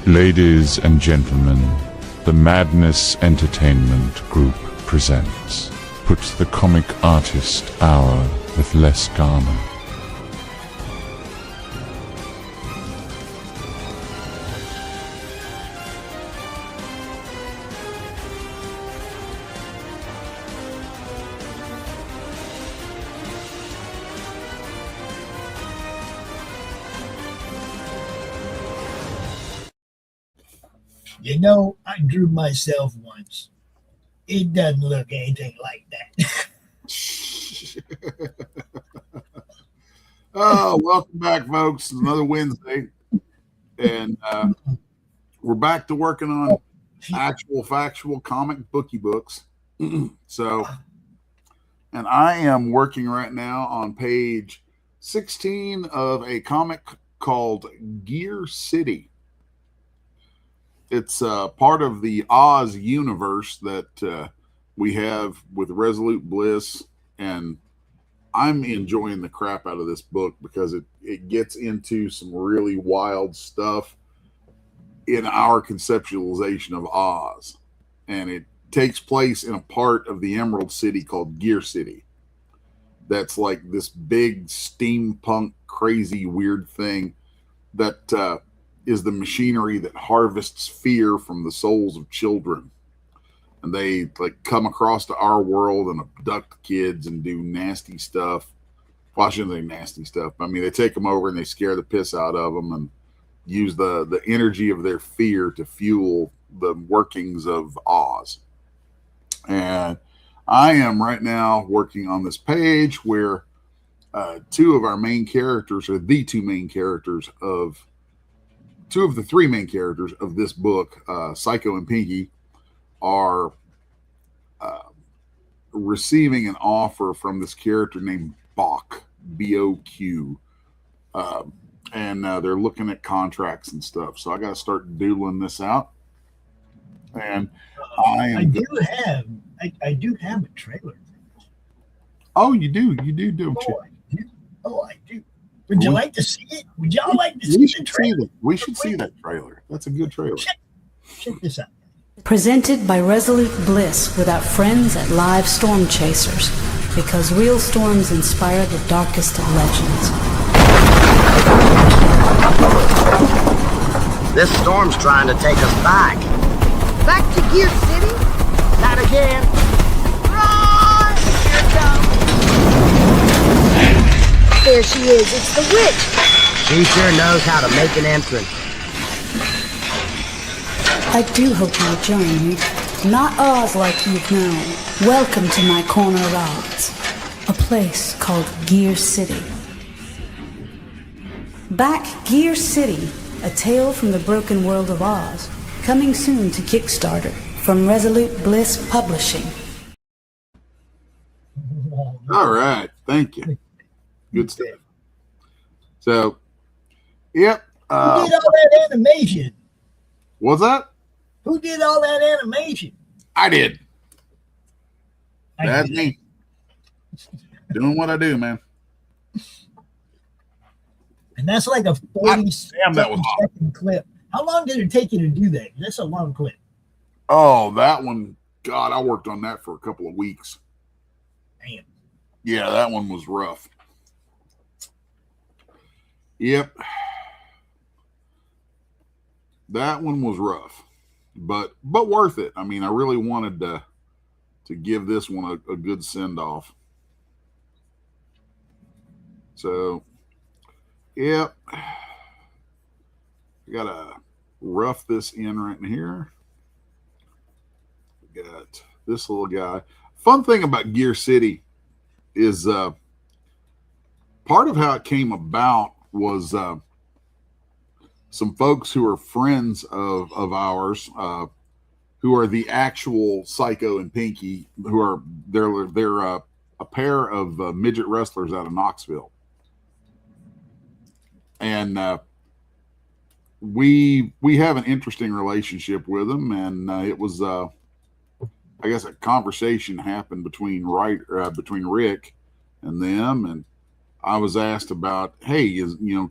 Ladies and gentlemen, the Madness Entertainment Group presents Put the Comic Artist Hour with Les Garner. You know, I drew myself once. It doesn't look anything like that. Oh, welcome back, folks. It's another Wednesday. And we're back to working on actual factual comic booky books. And I am working right now on page 16 of a comic called Gear City. It's part of the Oz universe that we have with Resolute Bliss, and I'm enjoying the crap out of this book because it gets into some really wild stuff in our conceptualization of Oz, and it takes place in a part of the Emerald City called Gear City. That's like this big steampunk, crazy, weird thing that is the machinery that harvests fear from the souls of children. And they like come across to our world and abduct kids and do nasty stuff. Well, I shouldn't say nasty stuff. I mean, they take them over and they scare the piss out of them and use the energy of their fear to fuel the workings of Oz. And I am right now working on this page where two of our main characters, or the two main characters of two of the three main characters of this book, Psycho and Pinky, are receiving an offer from this character named Bok, B-O-Q. And they're looking at contracts and stuff. So I got to start doodling this out. And I do have a trailer. Oh, you do, don't you? I do. Would you like to see it? Would y'all like to see the trailer? We should see that trailer. That's a good trailer. Check this out. Presented by Resolute Bliss with our friends at Live Storm Chasers, because real storms inspire the darkest of legends. This storm's trying to take us back. Back to Gear City? Not again. Run! Here it comes. There she is. It's the witch. She sure knows how to make an entrance. I do hope you'll join me. Not Oz like you've known. Welcome to my corner of Oz, a place called Gear City. Back Gear City, a tale from the broken world of Oz, coming soon to Kickstarter from Resolute Bliss Publishing. All right, thank you. Good stuff. So, yep. Who did all that animation? What's that? Who did all that animation? I did. That's me. Doing what I do, man. And that's like a 40-second clip. How long did it take you to do that? That's a long clip. Oh, that one. God, I worked on that for a couple of weeks. Damn. Yeah, that one was rough. Yep. That one was rough, but worth it. I mean, I really wanted to give this one a good send-off. So, yep. I got to rough this in right in here. We got this little guy. Fun thing about Gear City is part of how it came about was some folks who are friends of ours, who are the actual Psycho and Pinky, who are they're a pair of midget wrestlers out of Knoxville, and we have an interesting relationship with them, and it was I guess a conversation happened between Rick and them, and I was asked about, hey,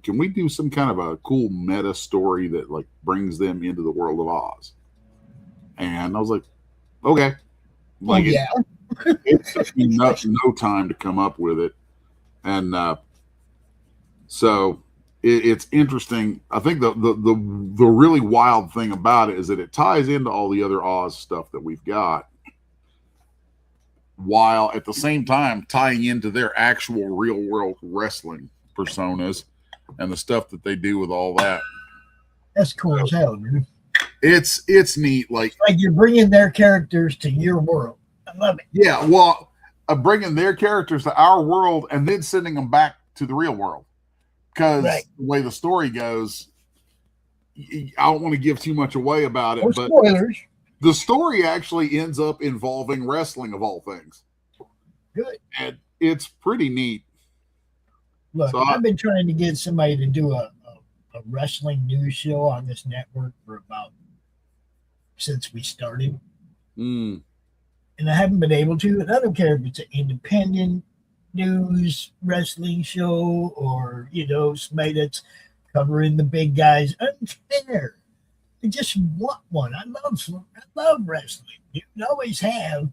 can we do some kind of a cool meta story that like brings them into the world of Oz? And I was like, okay. Like it took me no time to come up with it. And so it's interesting. I think the really wild thing about it is that it ties into all the other Oz stuff that we've got, while at the same time tying into their actual real world wrestling personas and the stuff that they do with all that. That's cool as hell, dude. It's neat. Like you're bringing their characters to your world. I love it. Yeah, well, bringing their characters to our world and then sending them back to the real world. Because the way the story goes, I don't want to give too much away about it. No but spoilers. The story actually ends up involving wrestling of all things. Good. And it's pretty neat. Look, so I've been trying to get somebody to do a wrestling news show on this network since we started. And I haven't been able to. And I don't care if it's an independent news wrestling show or, somebody that's covering the big guys. Unfair. I just want one. I love wrestling. You always have.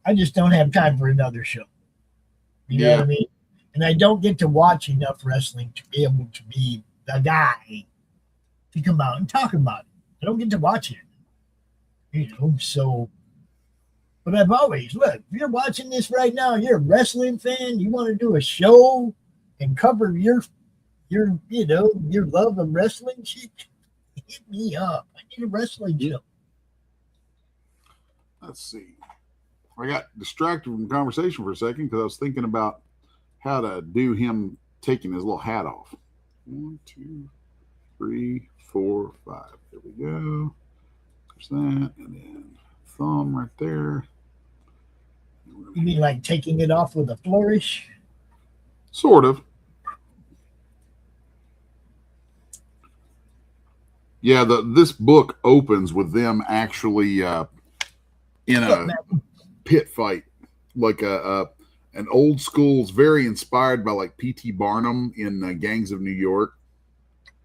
I just don't have time for another show. You know what I mean? And I don't get to watch enough wrestling to be able to be the guy to come out and talk about it. I don't get to watch it. So, but I've always, look, if you're watching this right now, you're a wrestling fan, you want to do a show and cover your love of wrestling shit, hit me up. I need a wrestling show. Let's see. I got distracted from the conversation for a second because I was thinking about how to do him taking his little hat off. 1, 2, 3, 4, 5. There we go. There's that. And then thumb right there. You mean like taking it off with a flourish? Sort of. Yeah, this book opens with them actually in a pit fight, like an old school. It's very inspired by like P.T. Barnum in Gangs of New York,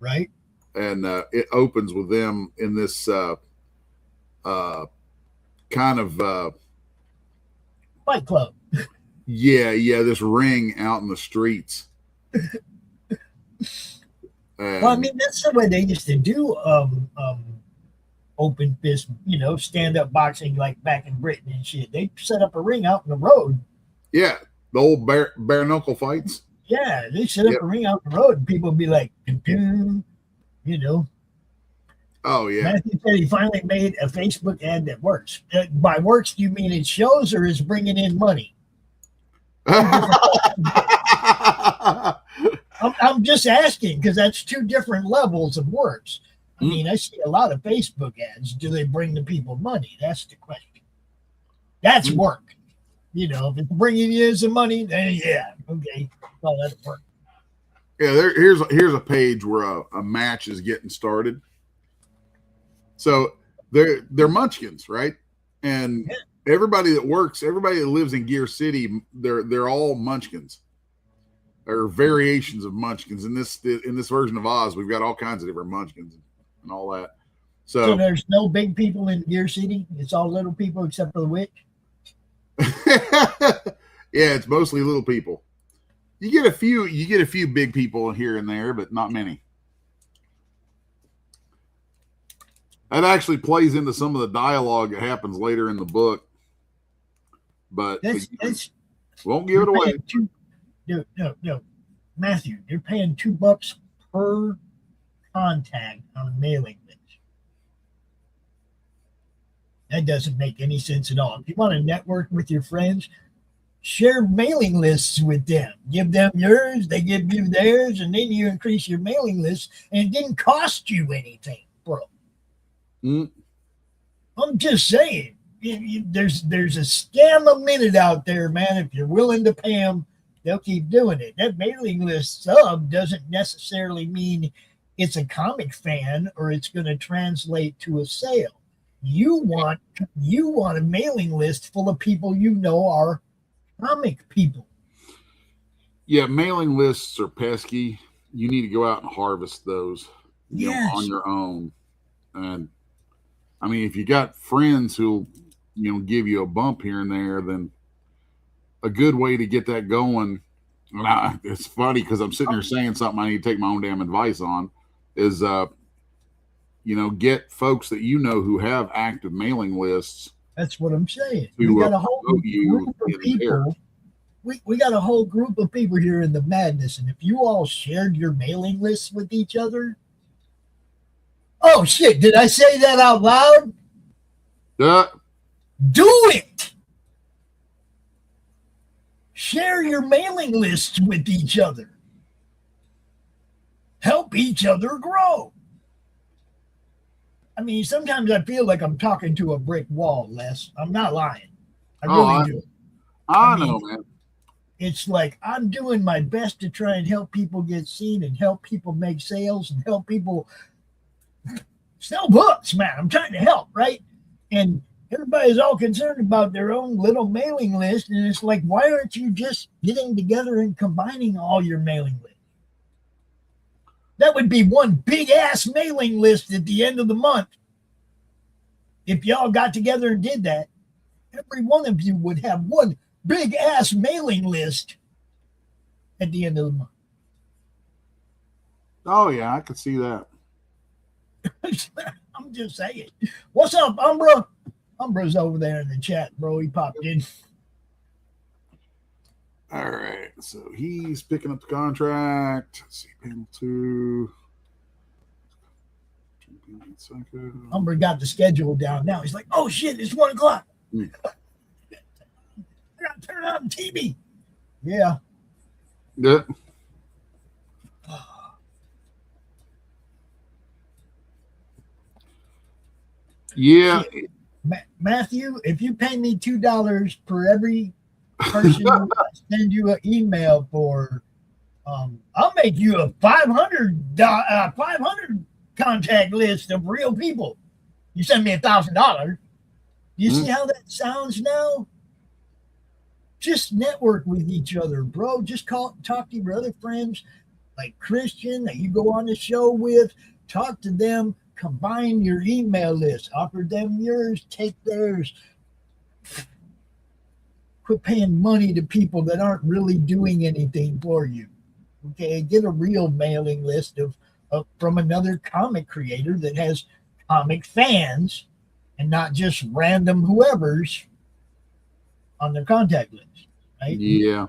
right? And it opens with them in this kind of Fight Club. Yeah, this ring out in the streets. Well, I mean, that's the way they used to do open fist, stand-up boxing like back in Britain and shit. They set up a ring out in the road. Yeah, the old bare knuckle fights. Yeah, they set up a ring out in the road and people would be like, Oh, yeah. Matthew said he finally made a Facebook ad that works. By works, do you mean it shows or is bringing in money? I'm just asking because that's two different levels of works. I mean, I see a lot of Facebook ads. Do they bring the people money? That's the question. That's work. If it's bringing you some money, then yeah, okay. Well, that'll work. Yeah, here's a page where a match is getting started. So they're munchkins, right? And everybody that lives in Gear City, they're all munchkins. Or variations of munchkins. In this version of Oz, we've got all kinds of different munchkins and all that. So there's no big people in Gear City. It's all little people except for the witch. Yeah, it's mostly little people. You get a few big people here and there, but not many. That actually plays into some of the dialogue that happens later in the book. But won't give it away. No. Matthew, you're paying $2 per contact on a mailing list. That doesn't make any sense at all. If you want to network with your friends, share mailing lists with them. Give them yours, they give you theirs, and then you increase your mailing list, and it didn't cost you anything, bro. I'm just saying, there's a scam a minute out there, man. If you're willing to pay them, they'll keep doing it. That mailing list sub doesn't necessarily mean it's a comic fan or it's going to translate to a sale. You want a mailing list full of people are comic people. Yeah, mailing lists are pesky. You need to go out and harvest those, Yes. on your own. And I mean, if you got friends who, give you a bump here and there, then a good way to get that going. And it's funny because I'm sitting here saying something I need to take my own damn advice on is, get folks that who have active mailing lists. That's what I'm saying. To, we got a whole promote you group of in people. We got a whole group of people here in the madness, and if you all shared your mailing lists with each other, oh shit! Did I say that out loud? Do it. Share your mailing lists with each other. Help each other grow. I mean, sometimes I feel like I'm talking to a brick wall, Les. I'm not lying. I really do. I know, man. It's like I'm doing my best to try and help people get seen and help people make sales and help people sell books, man. I'm trying to help, right? And everybody's all concerned about their own little mailing list. And it's like, why aren't you just getting together and combining all your mailing lists? That would be one big ass mailing list at the end of the month. If y'all got together and did that, every one of you would have one big ass mailing list at the end of the month. Oh yeah, I could see that. I'm just saying. What's up, Umbra? Umbra's over there in the chat, bro. He popped in. All right, so he's picking up the contract. Let's see, panel 2. Umbra got the schedule down now. He's like, oh shit, it's 1 o'clock. I gotta turn on TV. Yeah. Yeah. Yeah. Matthew, if you pay me $2 per every person I send you an email for, I'll make you a 500 contact list of real people. You send me $1,000. You see how that sounds now? Just network with each other, bro. Just talk to your other friends like Christian that you go on the show with. Talk to them. Combine your email list. Offer them yours. Take theirs. Quit paying money to people that aren't really doing anything for you. Okay, get a real mailing list of from another comic creator that has comic fans and not just random whoever's on their contact list, right? Yeah.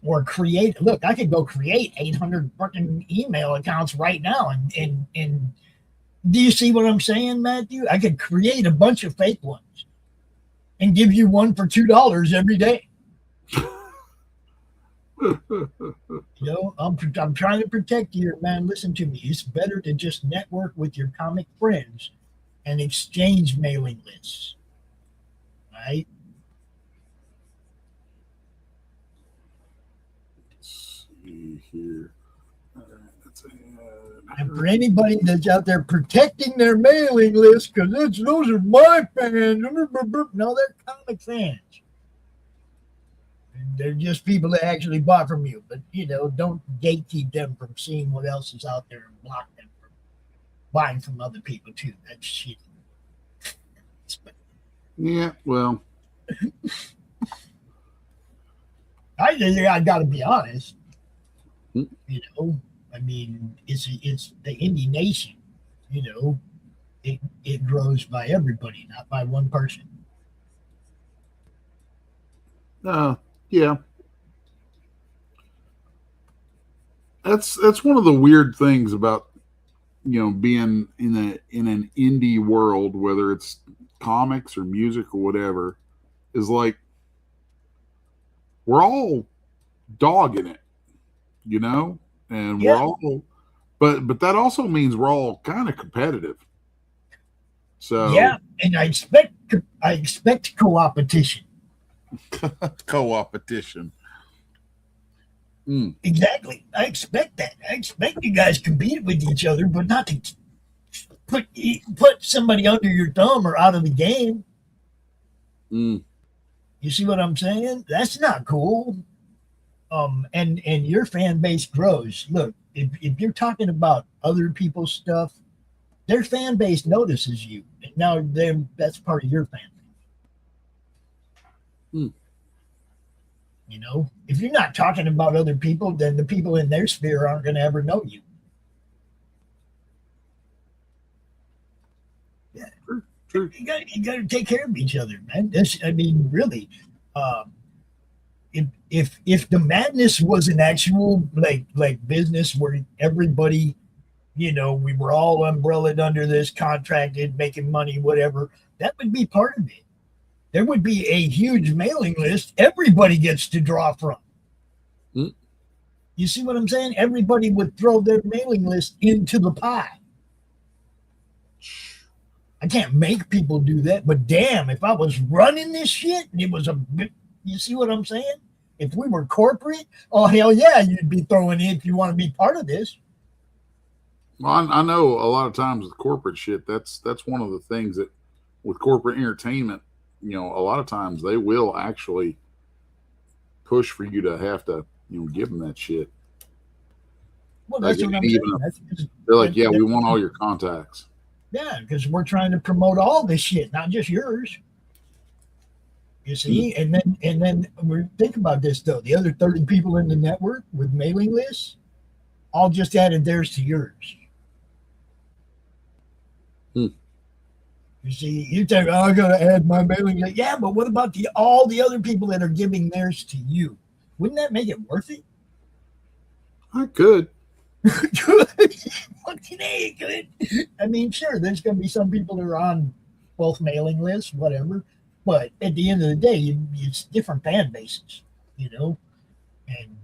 Or create. Look, I could go create 800 fucking email accounts right now, and do you see what I'm saying, Matthew? I could create a bunch of fake ones and give you one for $2 every day. I'm trying to protect you, man. Listen to me. It's better to just network with your comic friends and exchange mailing lists, right? Let's see here. All right, that's and for anybody that's out there protecting their mailing list, because those are my fans. No, they're comic fans. They're just people that actually bought from you. But, don't gatekeep them from seeing what else is out there and block them from buying from other people, too. That's shit. Yeah, well. I got to be honest. I mean, it's the indie nation. It grows by everybody, not by one person. Yeah. That's one of the weird things about being in an indie world, whether it's comics or music or whatever, is like we're all dogging it, and we're all, but that also means we're all kind of competitive. So yeah, and I expect co-opetition. Co-opetition. Exactly. I expect that. I expect you guys compete with each other, but not to put somebody under your thumb or out of the game. You see what I'm saying? That's not cool. and your fan base grows. Look, if you're talking about other people's stuff, their fan base notices you. Now that's part of your fan base. You know, if you're not talking about other people, then the people in their sphere aren't going to ever know you. Yeah, True. You got to take care of each other, man. I mean, really. If the madness was an actual like business where everybody, you know, we were all umbrellaed under this, contracted, making money, whatever, that would be part of it. There would be a huge mailing list everybody gets to draw from. You see what I'm saying? Everybody would throw their mailing list into the pie. I can't make people do that, but damn, if I was running this shit, it was you see what I'm saying? If we were corporate, oh hell yeah, you'd be throwing in if you want to be part of this. Well, I know a lot of times with corporate shit, that's one of the things that with corporate entertainment, you know, a lot of times they will actually push for you to have to, you know, give them that shit. Well, that's what I'm saying. They're like, yeah, we want all your contacts. Yeah, because we're trying to promote all this shit, not just yours. You see, and then we think about this though. The other 30 people in the network with mailing lists all just added theirs to yours. You see, you think, oh, I gotta add my mailing list. Yeah, but what about all the other people that are giving theirs to you? Wouldn't that make it worth it? I could. Fucking A, good. I mean, sure, there's gonna be some people that are on both mailing lists, whatever. But at the end of the day, it's different fan bases, you know, and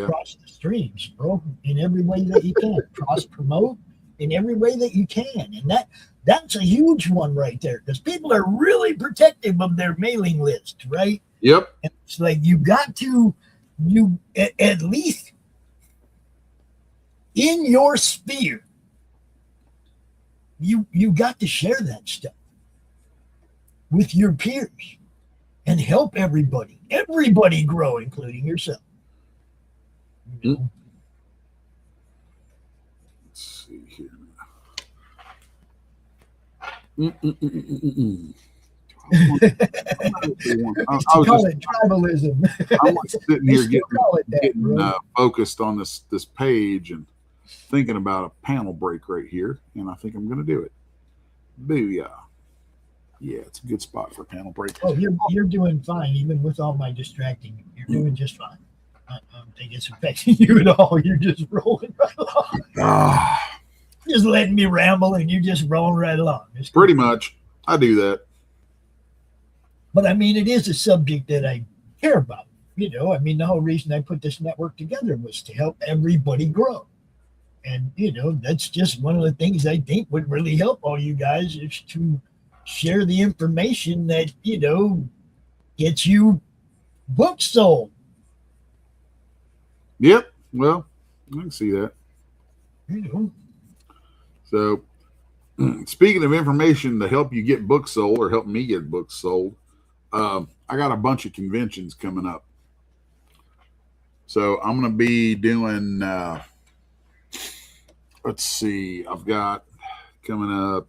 cross the streams, bro, in every way that you can. Cross promote in every way that you can, and that's a huge one right there because people are really protective of their mailing list, right? Yep. And it's like you at least in your sphere, you got to share that stuff with your peers and help everybody grow, including yourself. You know? Let's see here. I call it tribalism. I was sitting here getting focused on this page and thinking about a panel break right here, and I think I'm going to do it. Booyah. Yeah, it's a good spot for a panel break. Oh, you're doing fine, even with all my distracting. You're doing just fine. I don't think it's affecting you at all. You're just rolling right along. Just letting me ramble, and you're just rolling right along. It's pretty much. I do that. But I mean, it is a subject that I care about. You know, I mean, the whole reason I put this network together was to help everybody grow. And, you know, that's just one of the things I think would really help all you guys is to share the information that, you know, gets you books sold. Yep. Well, I can see that. You know. So, speaking of information to help you get books sold or help me get books sold, I got a bunch of conventions coming up. So I'm going to be doing, let's see, I've got coming up,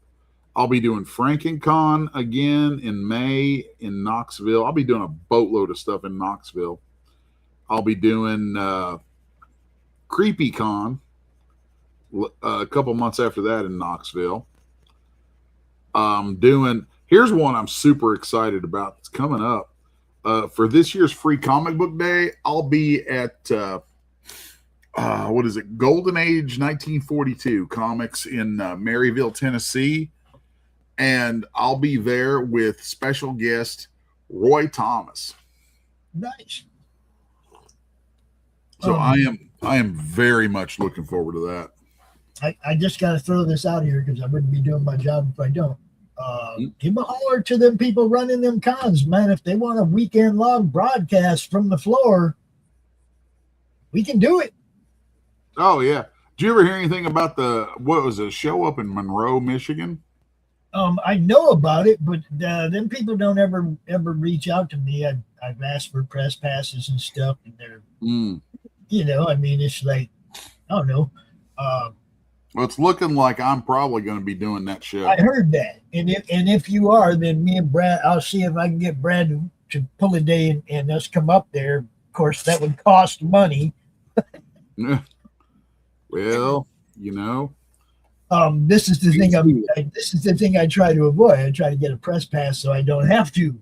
I'll be doing FrankenCon again in May in Knoxville. I'll be doing a boatload of stuff in Knoxville. I'll be doing CreepyCon a couple months after that in Knoxville. Here's one I'm super excited about. It's coming up. For this year's Free Comic Book Day, I'll be at, Golden Age 1942 Comics in Maryville, Tennessee. And I'll be there with special guest Roy Thomas. Nice. So I am very much looking forward to that. I just got to throw this out here because I wouldn't be doing my job if I don't. Give a holler to them people running them cons, man. If they want a weekend long broadcast from the floor, we can do it. Oh, yeah. Did you ever hear anything about what was a show up in Monroe, Michigan? I know about it, but them people don't ever reach out to me. I've asked for press passes and stuff, and they're, I mean, it's like, I don't know. Well, it's looking like I'm probably going to be doing that show. I heard that, and if you are, then me and Brad, I'll see if I can get Brad to pull a day and us come up there. Of course, that would cost money. Well, you know. This is the thing. This is the thing I try to avoid. I try to get a press pass so I don't have to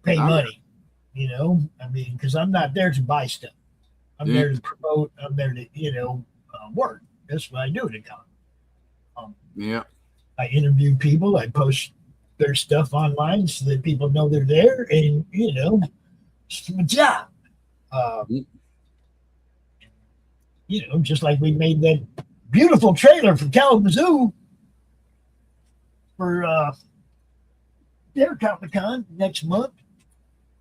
pay money. You know, I mean, because I'm not there to buy stuff. I'm there to promote. I'm there to work. That's what I do at a con. I interview people. I post their stuff online so that people know they're there, and it's my job. Just like we made that beautiful trailer for Kalamazoo for their Comic-Con next month.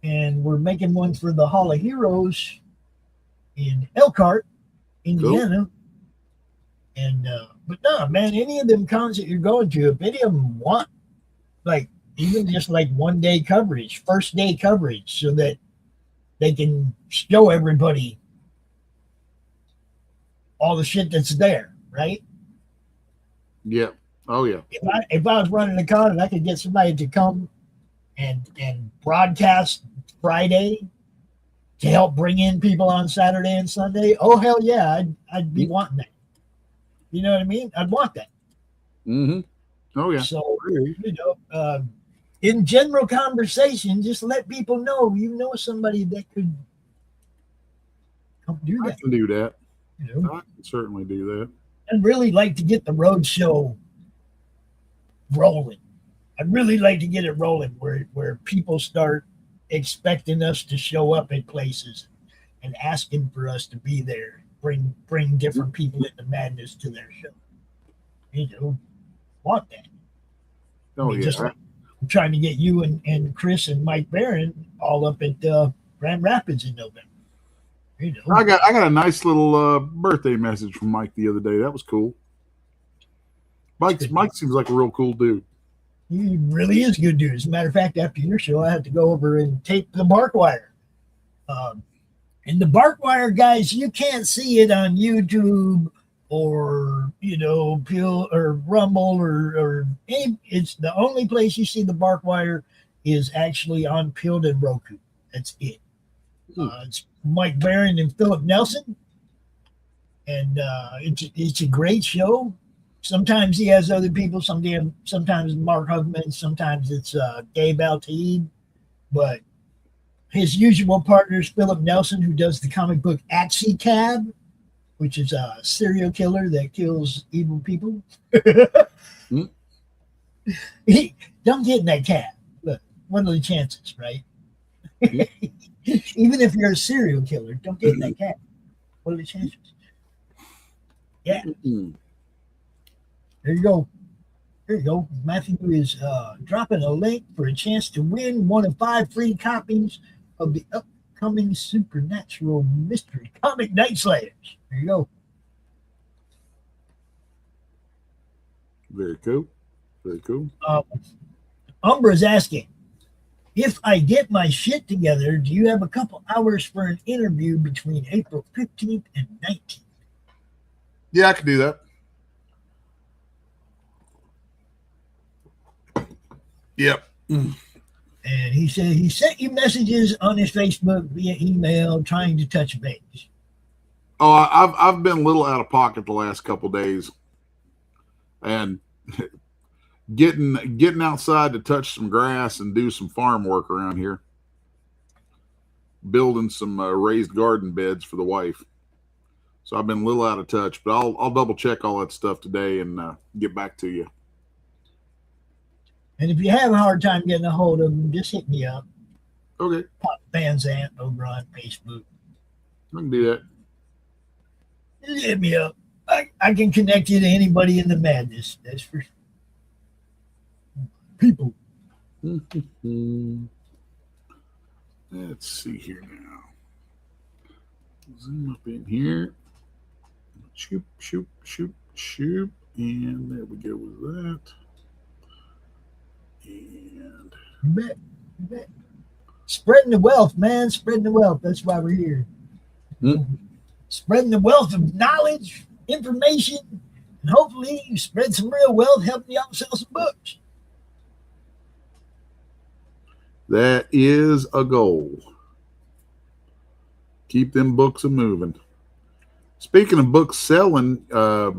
And we're making one for the Hall of Heroes in Elkhart, Indiana. Cool. And but no, man, any of them cons that you're going to, if any of them want like even just like 1 day coverage, first day coverage, so that they can show everybody all the shit that's there, right? Yeah. Oh yeah. If I was running a con and I could get somebody to come and broadcast Friday to help bring in people on Saturday and Sunday, oh hell yeah, I'd be wanting that. You know what I mean? I'd want that. Mm-hmm. Oh yeah. So in general conversation, just let people know somebody that could help do that. I can do that. I can certainly do that. I'd really like to get the road show rolling. I'd really like to get it rolling where people start expecting us to show up at places and asking for us to be there. Bring different people into madness to their show. Want that. Oh, yeah. Just like I'm trying to get you and Chris and Mike Barron all up at Grand Rapids in November. I got a nice little birthday message from Mike the other day. That was cool. Mike seems like a real cool dude. He really is a good dude. As a matter of fact, after your show, I had to go over and tape the bark wire. And the bark wire, guys, you can't see it on YouTube or Pill or Rumble or any. It's the only place you see the bark wire is actually on Pilled and Roku. That's it. It's Mike Barron and Philip Nelson, and it's a great show. Sometimes he has other people. Sometimes Mark Huffman. Sometimes it's Dave Altide, but his usual partner is Philip Nelson, who does the comic book Axie Cab, which is a serial killer that kills evil people. Don't get in that cab. Look, what are the chances, right? Even if you're a serial killer, don't get in that cab. What are the chances? Yeah. There you go. There you go. Matthew is dropping a link for a chance to win one of 5 free copies of the upcoming Supernatural Mystery Comic Night Slayers. There you go. Very cool. Very cool. Umbra's asking, if I get my shit together, do you have a couple hours for an interview between April 15th and 19th? Yeah, I can do that. Yep. And he said he sent you messages on his Facebook via email trying to touch base. Oh, I've been a little out of pocket the last couple days, and getting outside to touch some grass and do some farm work around here, building some raised garden beds for the wife. So I've been a little out of touch, but I'll double check all that stuff today and get back to you. And if you have a hard time getting a hold of him, just hit me up. Okay. Pop Van Zant over on Facebook. I can do that. Just hit me up. I can connect you to anybody in the madness. That's for sure. People. Let's see here now. Zoom up in here. Shoop. And there we go with that. You bet. You bet. Spreading the wealth, man. Spreading the wealth. That's why we're here. Spreading the wealth of knowledge, information, and hopefully you spread some real wealth, helping y'all sell some books. That is a goal. Keep them books a moving. Speaking of books selling,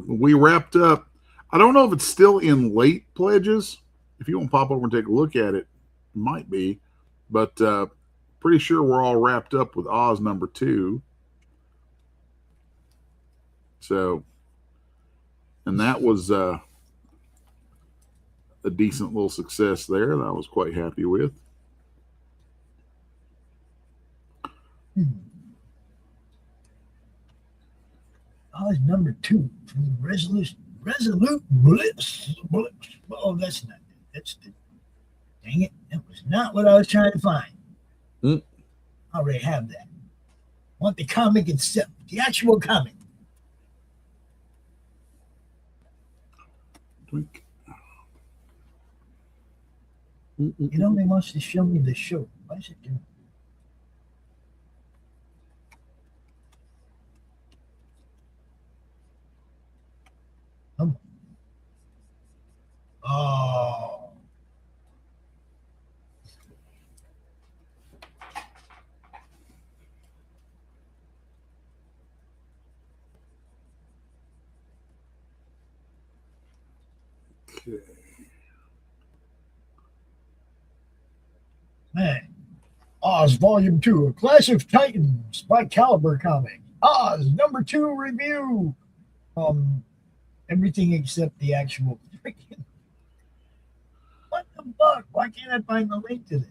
we wrapped up. I don't know if it's still in late pledges. If you want to pop over and take a look at it, it might be. But pretty sure we're all wrapped up with Oz #2. So, and that was a decent little success there that I was quite happy with. Oz #2 from Resolute Bliss. Oh, that's not it. That's the, dang it. That was not what I was trying to find. I already have that. I want the comic itself, the actual comic. It only wants to show me the show. Why is it doing? Oh. Okay. Man. Oz Volume 2, A Clash of Titans by Caliber Comics. Oz #2 review. Everything except the actual freaking. What the fuck? Why can't I find the link to that?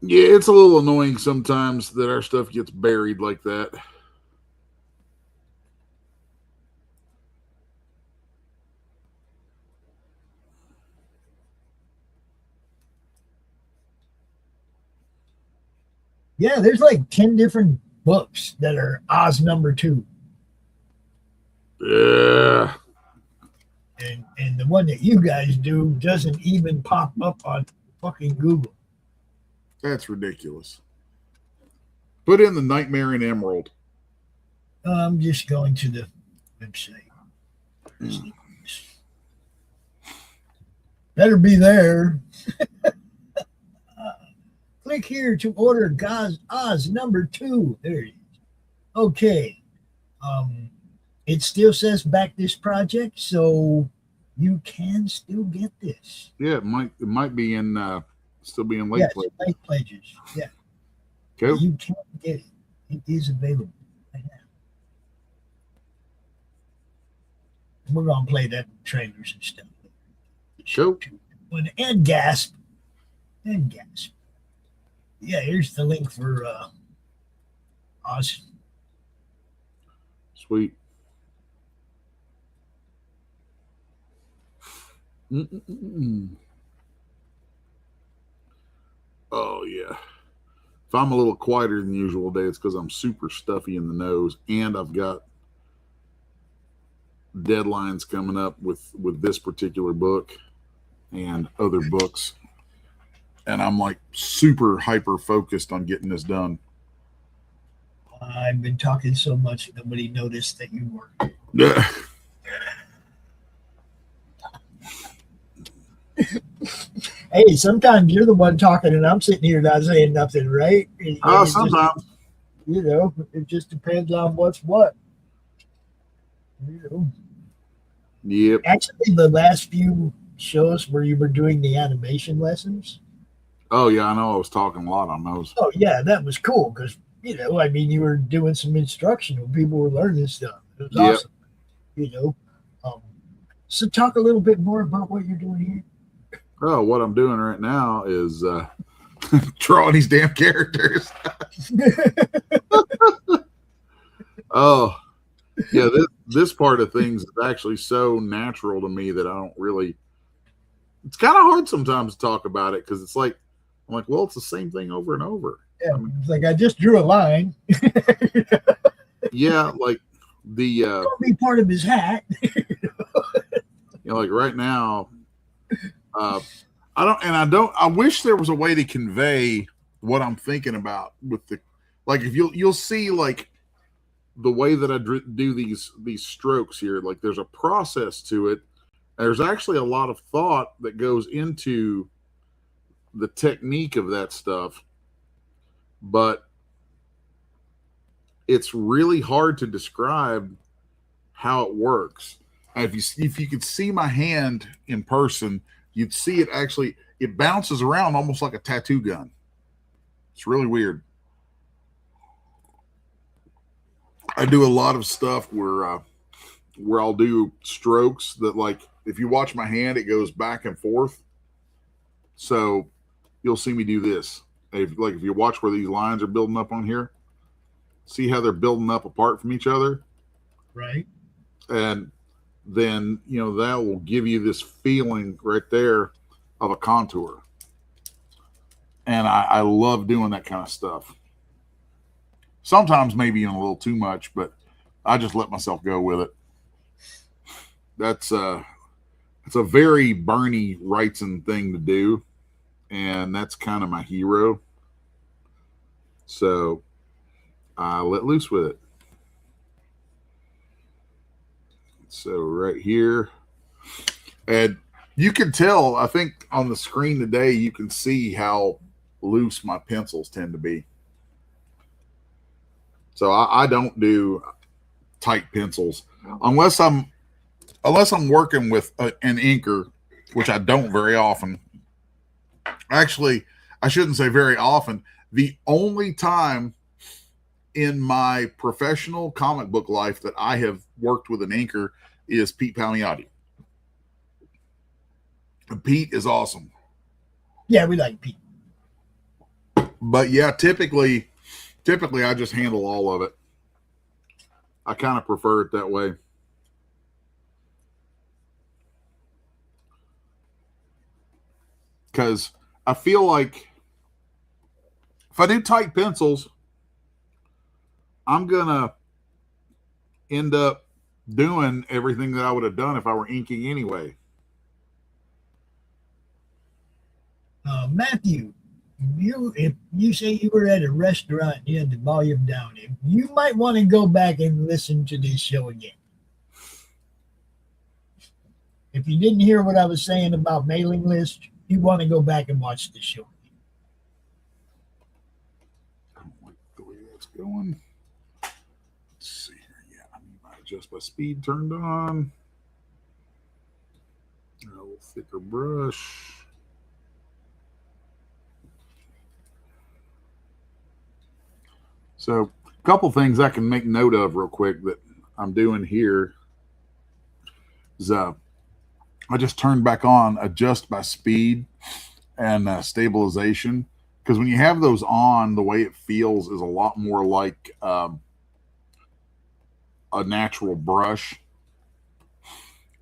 Yeah, it's a little annoying sometimes that our stuff gets buried like that. Yeah, there's like 10 different books that are Oz #2. Yeah. And the one that you guys do doesn't even pop up on fucking Google. That's ridiculous. Put in the Nightmare in Emerald. I'm just going to the website. Better be there. Click here to order Oz #2. There it is. Okay. It still says back this project, so you can still get this. Yeah, it might be in still be in late pledges. Late pledges. Yeah. Okay. You can get it. It is available right now. We're gonna play that trailers and stuff. Show. And gasp. Yeah, here's the link for Oz. Sweet. Oh yeah. If I'm a little quieter than usual today, it's because I'm super stuffy in the nose, and I've got deadlines coming up with this particular book and other books, and I'm like super hyper focused on getting this done. I've been talking so much nobody noticed that you were. Yeah. Hey, sometimes you're the one talking and I'm sitting here not saying nothing, right? Sometimes. It just depends on what's what. Yep. Actually, the last few shows where you were doing the animation lessons. Oh yeah, I know. I was talking a lot on those. Oh yeah, that was cool because you were doing some instructional. People were learning stuff. It was awesome. So talk a little bit more about what you're doing here. Oh, what I'm doing right now is drawing these damn characters. Oh, yeah. This part of things is actually so natural to me that I don't really. It's kind of hard sometimes to talk about it because I'm like, well, it's the same thing over and over. Yeah, it's like I just drew a line. Yeah, like the. Don't be part of his hat. Like right now, I wish there was a way to convey what I'm thinking about with the, like, if you'll see, like, the way that I do these strokes here, like, there's a process to it. There's actually a lot of thought that goes into the technique of that stuff, but it's really hard to describe how it works. And if you could see my hand in person, you'd see it actually, it bounces around almost like a tattoo gun. It's really weird. I do a lot of stuff where I'll do strokes that, like, if you watch my hand, it goes back and forth. So you'll see me do this. If you watch where these lines are building up on here, see how they're building up apart from each other? Right. And then, that will give you this feeling right there of a contour. And I love doing that kind of stuff. Sometimes maybe a little too much, but I just let myself go with it. It's a very Bernie Wrightson thing to do, and that's kind of my hero. So I let loose with it. So right here, and you can tell, I think on the screen today, you can see how loose my pencils tend to be. So I don't do tight pencils unless I'm working with an inker, which I don't very often. Actually, I shouldn't say very often. The only time in my professional comic book life that I have worked with an inker is Pete Palmiotti. And Pete is awesome. Yeah, we like Pete. But yeah, typically I just handle all of it. I kind of prefer it that way. Because I feel like if I do tight pencils, I'm going to end up doing everything that I would have done if I were inking anyway. Matthew, if you say you were at a restaurant and you had the volume down, you might want to go back and listen to this show again. If you didn't hear what I was saying about mailing lists, you want to go back and watch the show. I don't like the way that's going. Let's see here. Yeah, I need to adjust my speed turned on. A little thicker brush. So a couple things I can make note of real quick that I'm doing here is I just turned back on adjust by speed and stabilization, because when you have those on, the way it feels is a lot more like a natural brush.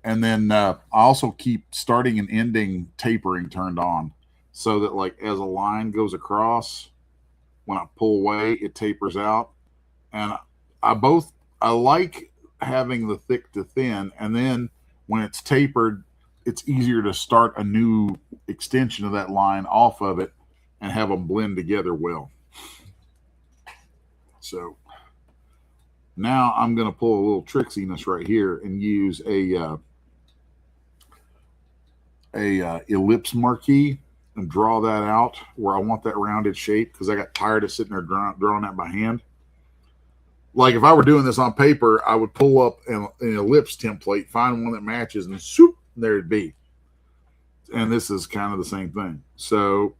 And then I also keep starting and ending tapering turned on, so that, like, as a line goes across, when I pull away, it tapers out. And I like having the thick to thin, and then when it's tapered, it's easier to start a new extension of that line off of it and have them blend together well. So now I'm going to pull a little tricksiness right here and use a ellipse marquee and draw that out where I want that rounded shape, because I got tired of sitting there drawing that by hand. Like, if I were doing this on paper, I would pull up an ellipse template, find one that matches, and swoop, there it'd be. And this is kind of the same thing. So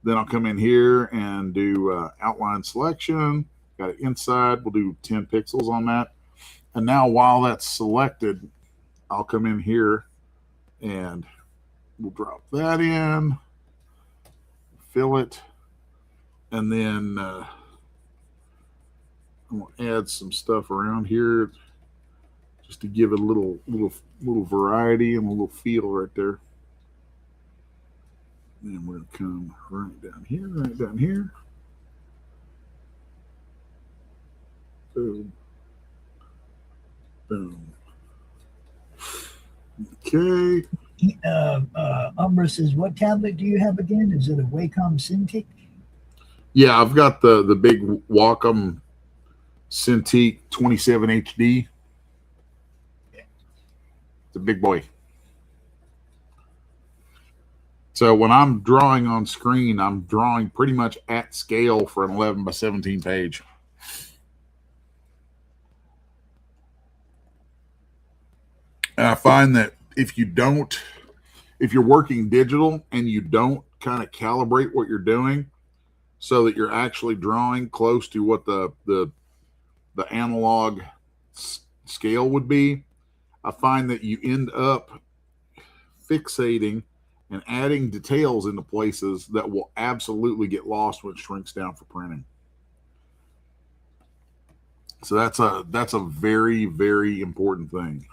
then I'll come in here and do outline selection. Got it inside. We'll do 10 pixels on that. And now while that's selected, I'll come in here and we'll drop that in, fill it, and then I'm going to add some stuff around here just to give it a little variety and a little feel right there. And we're going to come right down here, Boom. Boom. Okay. Umbra says, what tablet do you have again? Is it a Wacom Cintiq? Yeah, I've got the big Wacom Cintiq 27 HD. It's a big boy. So when I'm drawing on screen, I'm drawing pretty much at scale for an 11 by 17 page. And I find that if you're working digital and you don't kind of calibrate what you're doing so that you're actually drawing close to what the analog scale would be, I find that you end up fixating and adding details into places that will absolutely get lost when it shrinks down for printing. So that's a very, very important thing.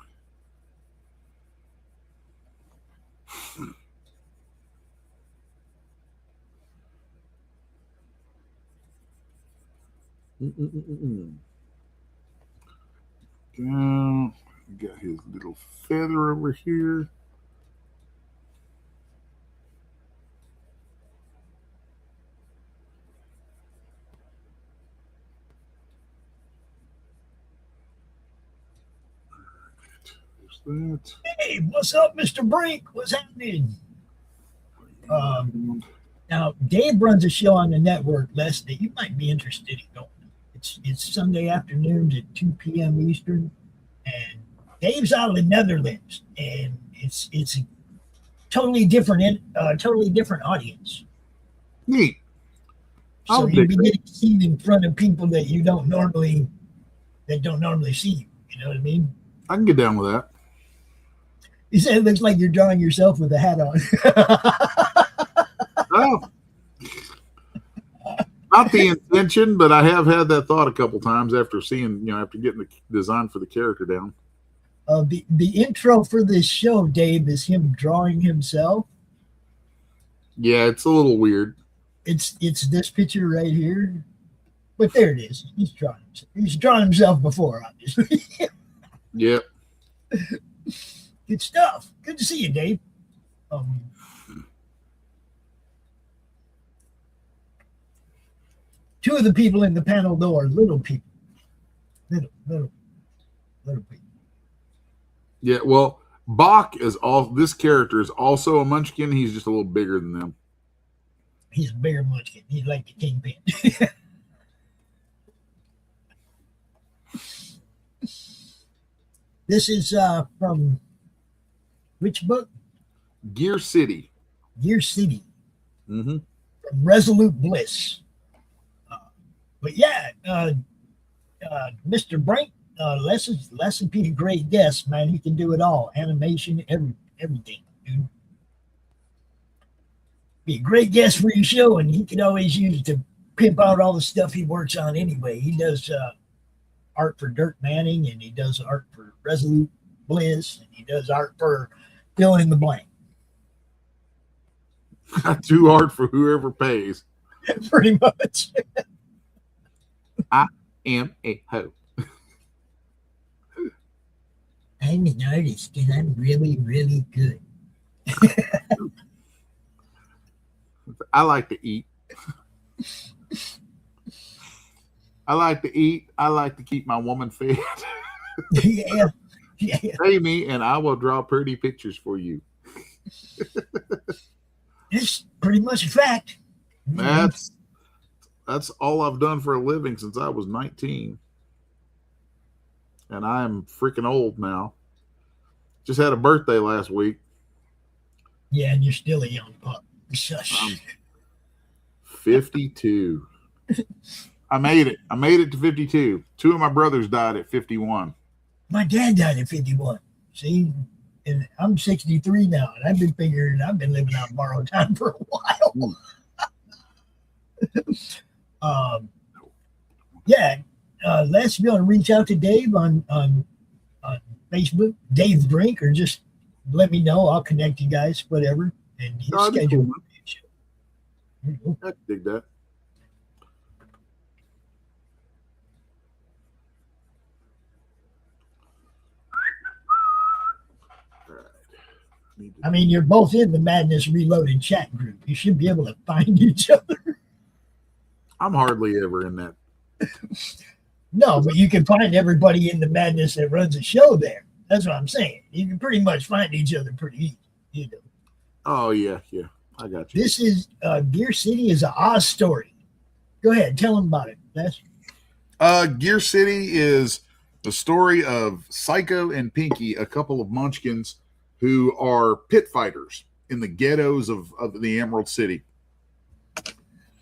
Got his little feather over here. That. Hey, what's up, Mr. Brink? What's happening? Now, Dave runs a show on the network, Les, that you might be interested in going. It's Sunday afternoons at 2 p.m. Eastern, and Dave's out of the Netherlands, and it's a totally different audience. Neat. So you'll be getting seen in front of people that don't normally see you. You know what I mean? I can get down with that. You said it looks like you're drawing yourself with a hat on. Oh. Not the intention, but I have had that thought a couple times after seeing, after getting the design for the character down. The intro for this show, Dave, is him drawing himself. Yeah, it's a little weird. It's this picture right here, but there it is. He's drawn himself before, obviously. Yep. Good stuff. Good to see you, Dave. Two of the people in the panel, though, are little people. Little people. Yeah, well, Bach this character is also a munchkin. He's just a little bigger than them. He's a bigger munchkin. He's like the kingpin. This is from which book? Gear City. Gear City. Mm-hmm. From Resolute Bliss. But yeah, Mr. Brink, Les would be a great guest, man. He can do it all. Animation, everything, dude. Be a great guest for your show, and he could always use it to pimp out all the stuff he works on anyway. He does art for Dirk Manning, and he does art for Resolute Bliss, and he does art for fill in the blank. I do art for whoever pays. Pretty much. I am a hoe. I'm an artist, and I'm really, really good. I like to eat. I like to eat. I like to keep my woman fed. Yeah. Pay me, and I will draw pretty pictures for you. It's pretty much a fact. That's all I've done for a living since I was 19. And I'm freaking old now. Just had a birthday last week. Yeah, and you're still a young pup. Shush. I'm 52. I made it. I made it to 52. Two of my brothers died at 51. My dad died at 51. See? And I'm 63 now, and I've been living out borrowed time for a while. Les, you want to reach out to Dave on Facebook, Dave Brink, or just let me know. I'll connect you guys, whatever. And his schedule. Cool. I dig that. All right. I mean, you're both in the Madness Reloaded chat group. You should be able to find each other. I'm hardly ever in that. No, but you can find everybody in the Madness that runs a show there. That's what I'm saying. You can pretty much find each other pretty easy, you know. Oh, yeah. I got you. This is Gear City is an Oz story. Go ahead, tell them about it. Gear City is the story of Psycho and Pinky, a couple of munchkins who are pit fighters in the ghettos of the Emerald City.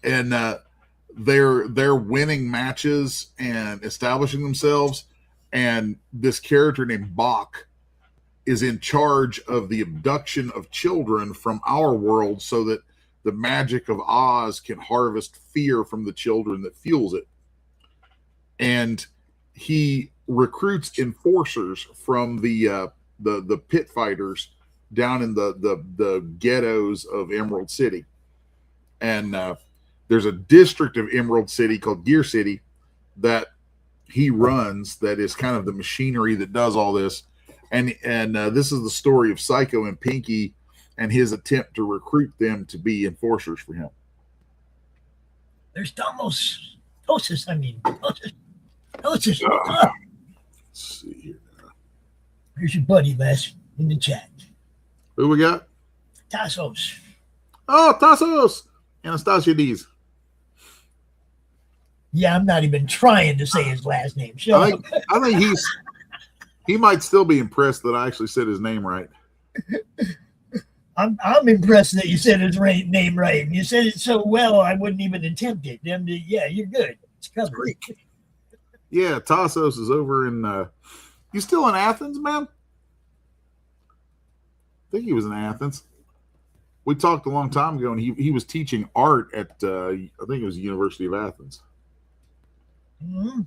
And they're winning matches and establishing themselves. And this character named Bach is in charge of the abduction of children from our world so that the magic of Oz can harvest fear from the children that fuels it. And he recruits enforcers from the pit fighters down in the ghettos of Emerald City. And there's a district of Emerald City called Gear City that he runs that is kind of the machinery that does all this. And this is the story of Psycho and Pinky and his attempt to recruit them to be enforcers for him. There's Tosis. Let's see here. Here's your buddy, Les, in the chat. Who we got? Tassos. Oh, Tassos! Anastasia Dees. Yeah, I'm not even trying to say his last name. I think he might still be impressed that I actually said his name right. I'm impressed that you said his name right. You said it so well, I wouldn't even attempt it. Yeah, you're good. It's covered. Yeah, Tassos is over in. You still in Athens, man? I think he was in Athens. We talked a long time ago, and he was teaching art at I think it was the University of Athens. Mm-hmm.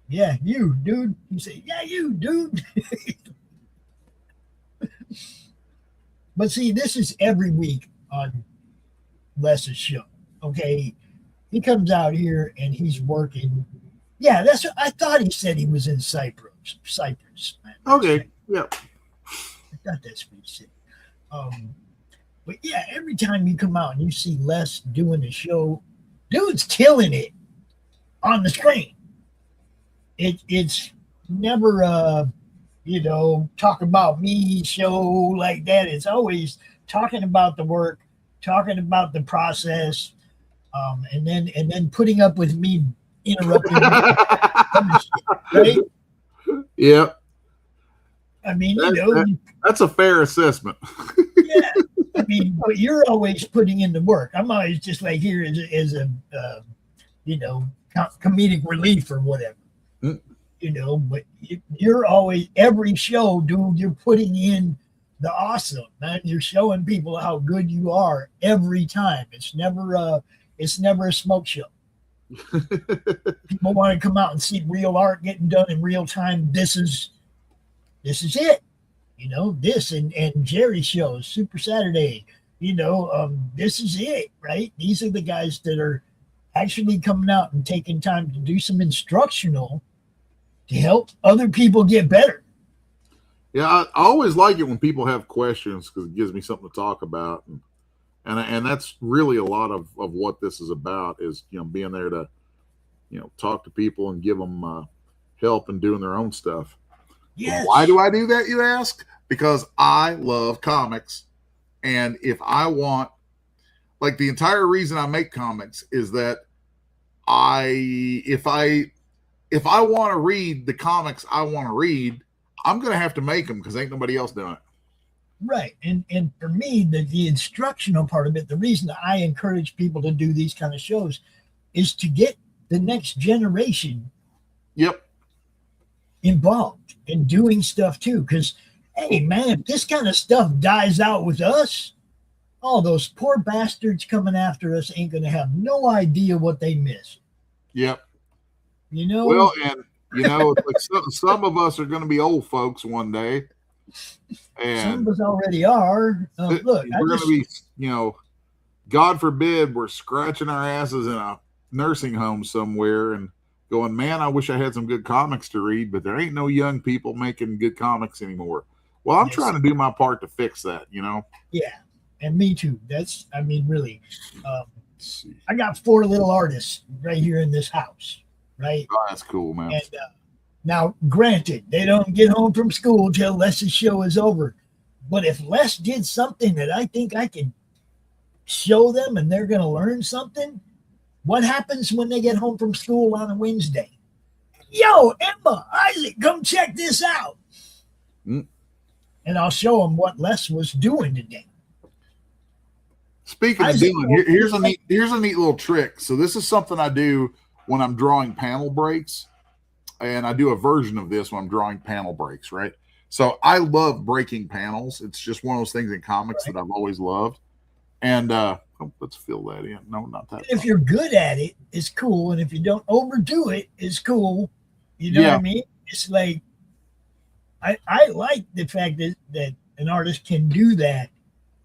Yeah, you, dude. You say, yeah, you, dude. But see, this is every week on Les's show. Okay, he comes out here and he's working. Yeah, that's what I thought. He said he was in Cyprus. Man. Okay, yeah. I thought that's what he said. But yeah, every time you come out and you see Les doing a show, dude's killing it on the screen. It's never talk about me show like that. It's always talking about the work, talking about the process, and then putting up with me interrupting right? Yeah. I mean, that's a fair assessment. Yeah. I mean, but you're always putting in the work. I'm always just like here as a comedic relief or whatever. But you're always, every show, dude, you're putting in the awesome, man. You're showing people how good you are every time. It's never a smoke show. People want to come out and see real art getting done in real time. This is it. This and Jerry shows, Super Saturday, this is it, right? These are the guys that are actually coming out and taking time to do some instructional to help other people get better. Yeah, I always like it when people have questions because it gives me something to talk about, and that's really a lot of what this is about is being there to talk to people and give them help and doing their own stuff. Yes. Why do I do that, you ask? Because I love comics, and if I want, like, the entire reason I make comics is that if I want to read the comics I want to read, I'm going to have to make them because ain't nobody else doing it. Right. And for me, the instructional part of it, the reason I encourage people to do these kind of shows is to get the next generation involved in doing stuff too. Because, hey, man, if this kind of stuff dies out with us, all those poor bastards coming after us ain't going to have no idea what they missed. Yep. Well, and it's like some of us are going to be old folks one day, and some of us already are. Look, we're going to be, God forbid, we're scratching our asses in a nursing home somewhere and going, man, I wish I had some good comics to read, but there ain't no young people making good comics anymore. Well, I'm trying to do my part to fix that, you know? Yeah, and me too. That's, I mean, really, Let's see. I got 4 little artists right here in this house, right? Oh, that's cool, man. And now, granted, they don't get home from school till Les's show is over. But if Les did something that I think I could show them and they're going to learn something, what happens when they get home from school on a Wednesday? Yo, Emma, Isaac, come check this out. And I'll show them what Les was doing today. Speaking of doing, here's a neat little trick. So this is something I do when I'm drawing panel breaks, and I do a version of this when I'm drawing panel breaks, right? So I love breaking panels. It's just one of those things in comics that I've always loved. And let's fill that in. No, not that. If you're good at it, it's cool. And if you don't overdo it, it's cool. You know what I mean? It's like, I like the fact that an artist can do that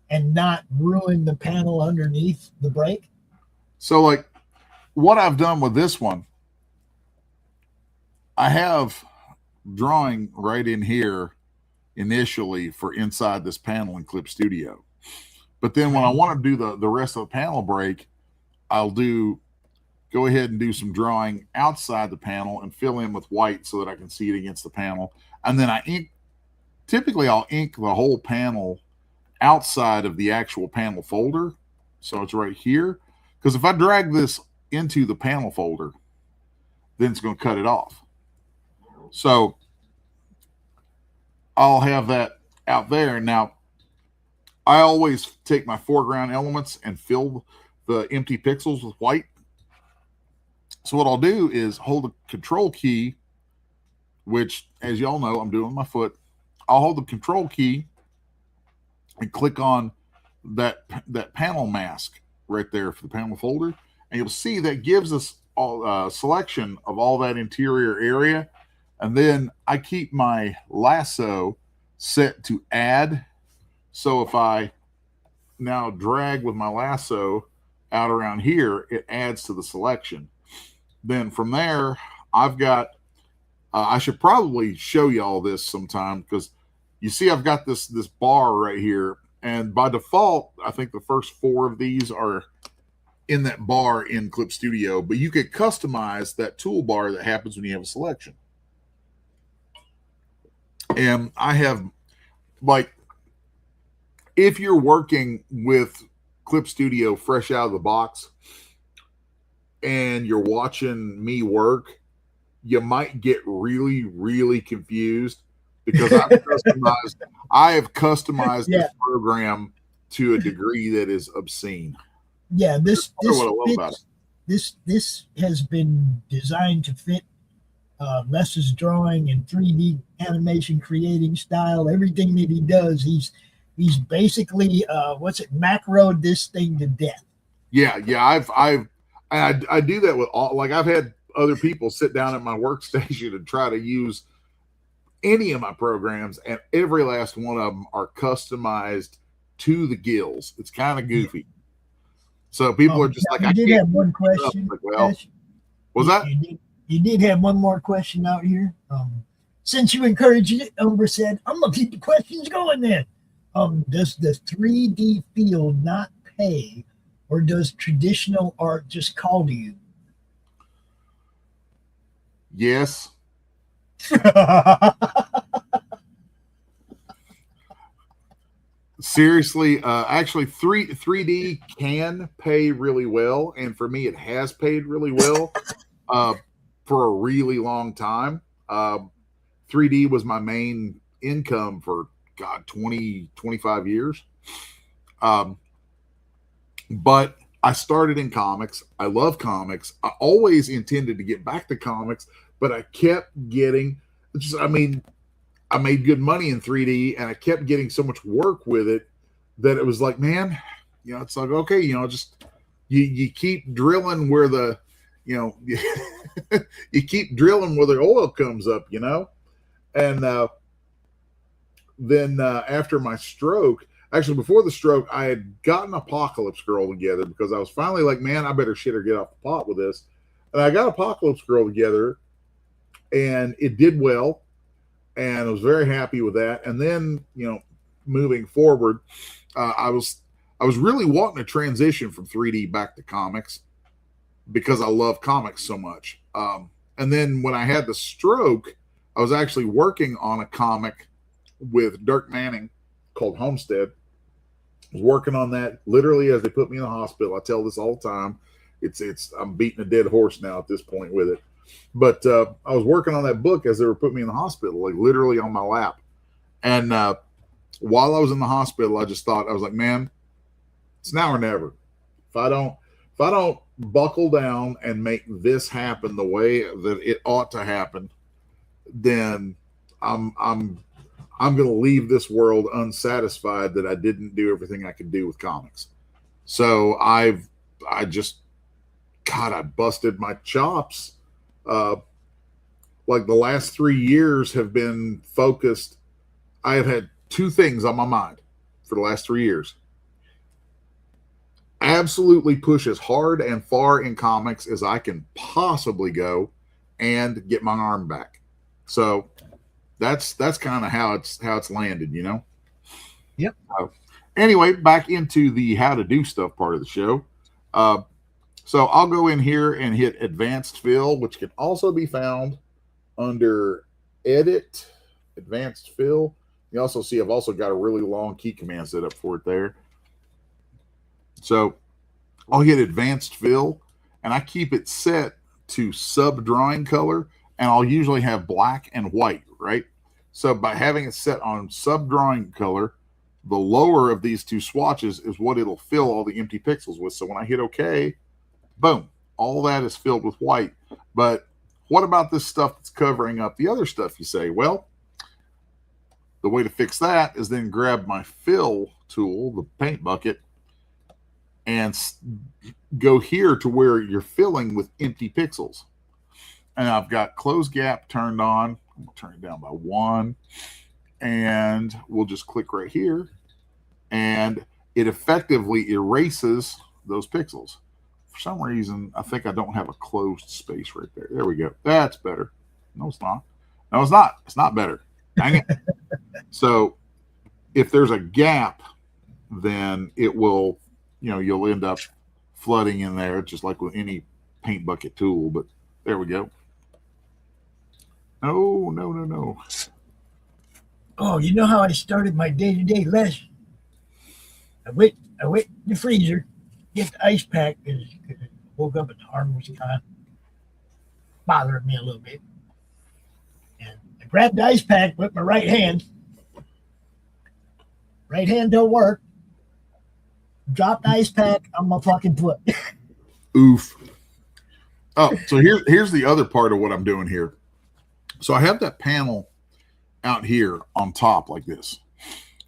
and not ruin the panel underneath the break. So like what I've done with this one, I have drawing right in here initially for inside this panel in Clip Studio. But then when I want to do the rest of the panel break, I'll go ahead and do some drawing outside the panel and fill in with white so that I can see it against the panel. And then typically I'll ink the whole panel outside of the actual panel folder. So it's right here. Because if I drag this into the panel folder, then it's going to cut it off. So I'll have that out there. Now, I always take my foreground elements and fill the empty pixels with white. So what I'll do is hold the control key, which, as y'all know, I'm doing with my foot. I'll hold the control key and click on that panel mask right there for the panel folder. And you'll see that gives us a selection of all that interior area. And then I keep my lasso set to add. So if I now drag with my lasso out around here, it adds to the selection. Then from there, I've got, I should probably show you all this sometime, because you see I've got this bar right here. And by default, I think the first 4 of these are in that bar in Clip Studio, but you could customize that toolbar that happens when you have a selection. And I have, like, if you're working with Clip Studio fresh out of the box and you're watching me work, you might get really, really confused, because I have customized this program to a degree that is obscene. Yeah, this has been designed to fit Les's drawing and 3D animation creating style. Everything that he does, he's basically macroed this thing to death. Yeah, I do that with all, like, I've had other people sit down at my workstation and try to use any of my programs, and every last one of them are customized to the gills. It's kind of goofy. So people are just like, I did have one question. Like, well, was that? You did have one more question out here. Since you encouraged it, Umber said, I'm going to keep the questions going then. Does the 3D field not pay, or does traditional art just call to you? Yes. Seriously, actually 3D can pay really well, and for me it has paid really well for a really long time. 3D was my main income for 25 years. But I started in comics. I love comics. I always intended to get back to comics, but I kept getting, I made good money in 3D, and I kept getting so much work with it that it was like, man, it's like, okay, just you keep drilling where the, you keep drilling where the oil comes up, And then after my stroke, actually before the stroke, I had gotten Apocalypse Girl together, because I was finally like, man, I better shit or get off the pot with this. And I got Apocalypse Girl together, and it did well. and I was very happy with that. And then, moving forward, I was really wanting to transition from 3D back to comics because I love comics so much. And then when I had the stroke, I was actually working on a comic with Dirk Manning called Homestead. I was working on that literally as they put me in the hospital. I tell this all the time. I'm beating a dead horse now at this point with it. But I was working on that book as they were putting me in the hospital, like literally on my lap. And while I was in the hospital, I just thought, I was like, man, it's now or never. If I don't buckle down and make this happen the way that it ought to happen, then I'm going to leave this world unsatisfied that I didn't do everything I could do with comics. So I busted my chops. Like the last 3 years have been focused. I have had two things on my mind for the last 3 years. Absolutely push as hard and far in comics as I can possibly go and get my arm back. So that's kind of how it's landed, Yep. Anyway, back into the how to do stuff part of the show. So I'll go in here and hit advanced fill, which can also be found under edit, advanced fill. You also see I've also got a really long key command set up for it there. So I'll hit advanced fill, and I keep it set to sub drawing color, and I'll usually have black and white, right? So by having it set on sub drawing color, the lower of these two swatches is what it'll fill all the empty pixels with. So when I hit OK, boom, all that is filled with white. But what about this stuff that's covering up the other stuff, you say? Well, the way to fix that is then grab my fill tool, the paint bucket, and go here to where you're filling with empty pixels. And I've got close gap turned on. I'm going to turn it down by 1. And we'll just click right here. And it effectively erases those pixels. For some reason, I think I don't have a closed space right there. There we go. That's better. No, it's not. No, it's not. It's not better. Dang it. So if there's a gap, then it will, you'll end up flooding in there, just like with any paint bucket tool. But there we go. No. Oh, you know how I started my day-to-day lesson? I went in the freezer, get the ice pack, because I woke up and the arm was kind of bothering me a little bit. And I grabbed the ice pack with my right hand. Right hand don't work. Dropped the ice pack on my fucking foot. Oof. Oh, so here's the other part of what I'm doing here. So I have that panel out here on top like this.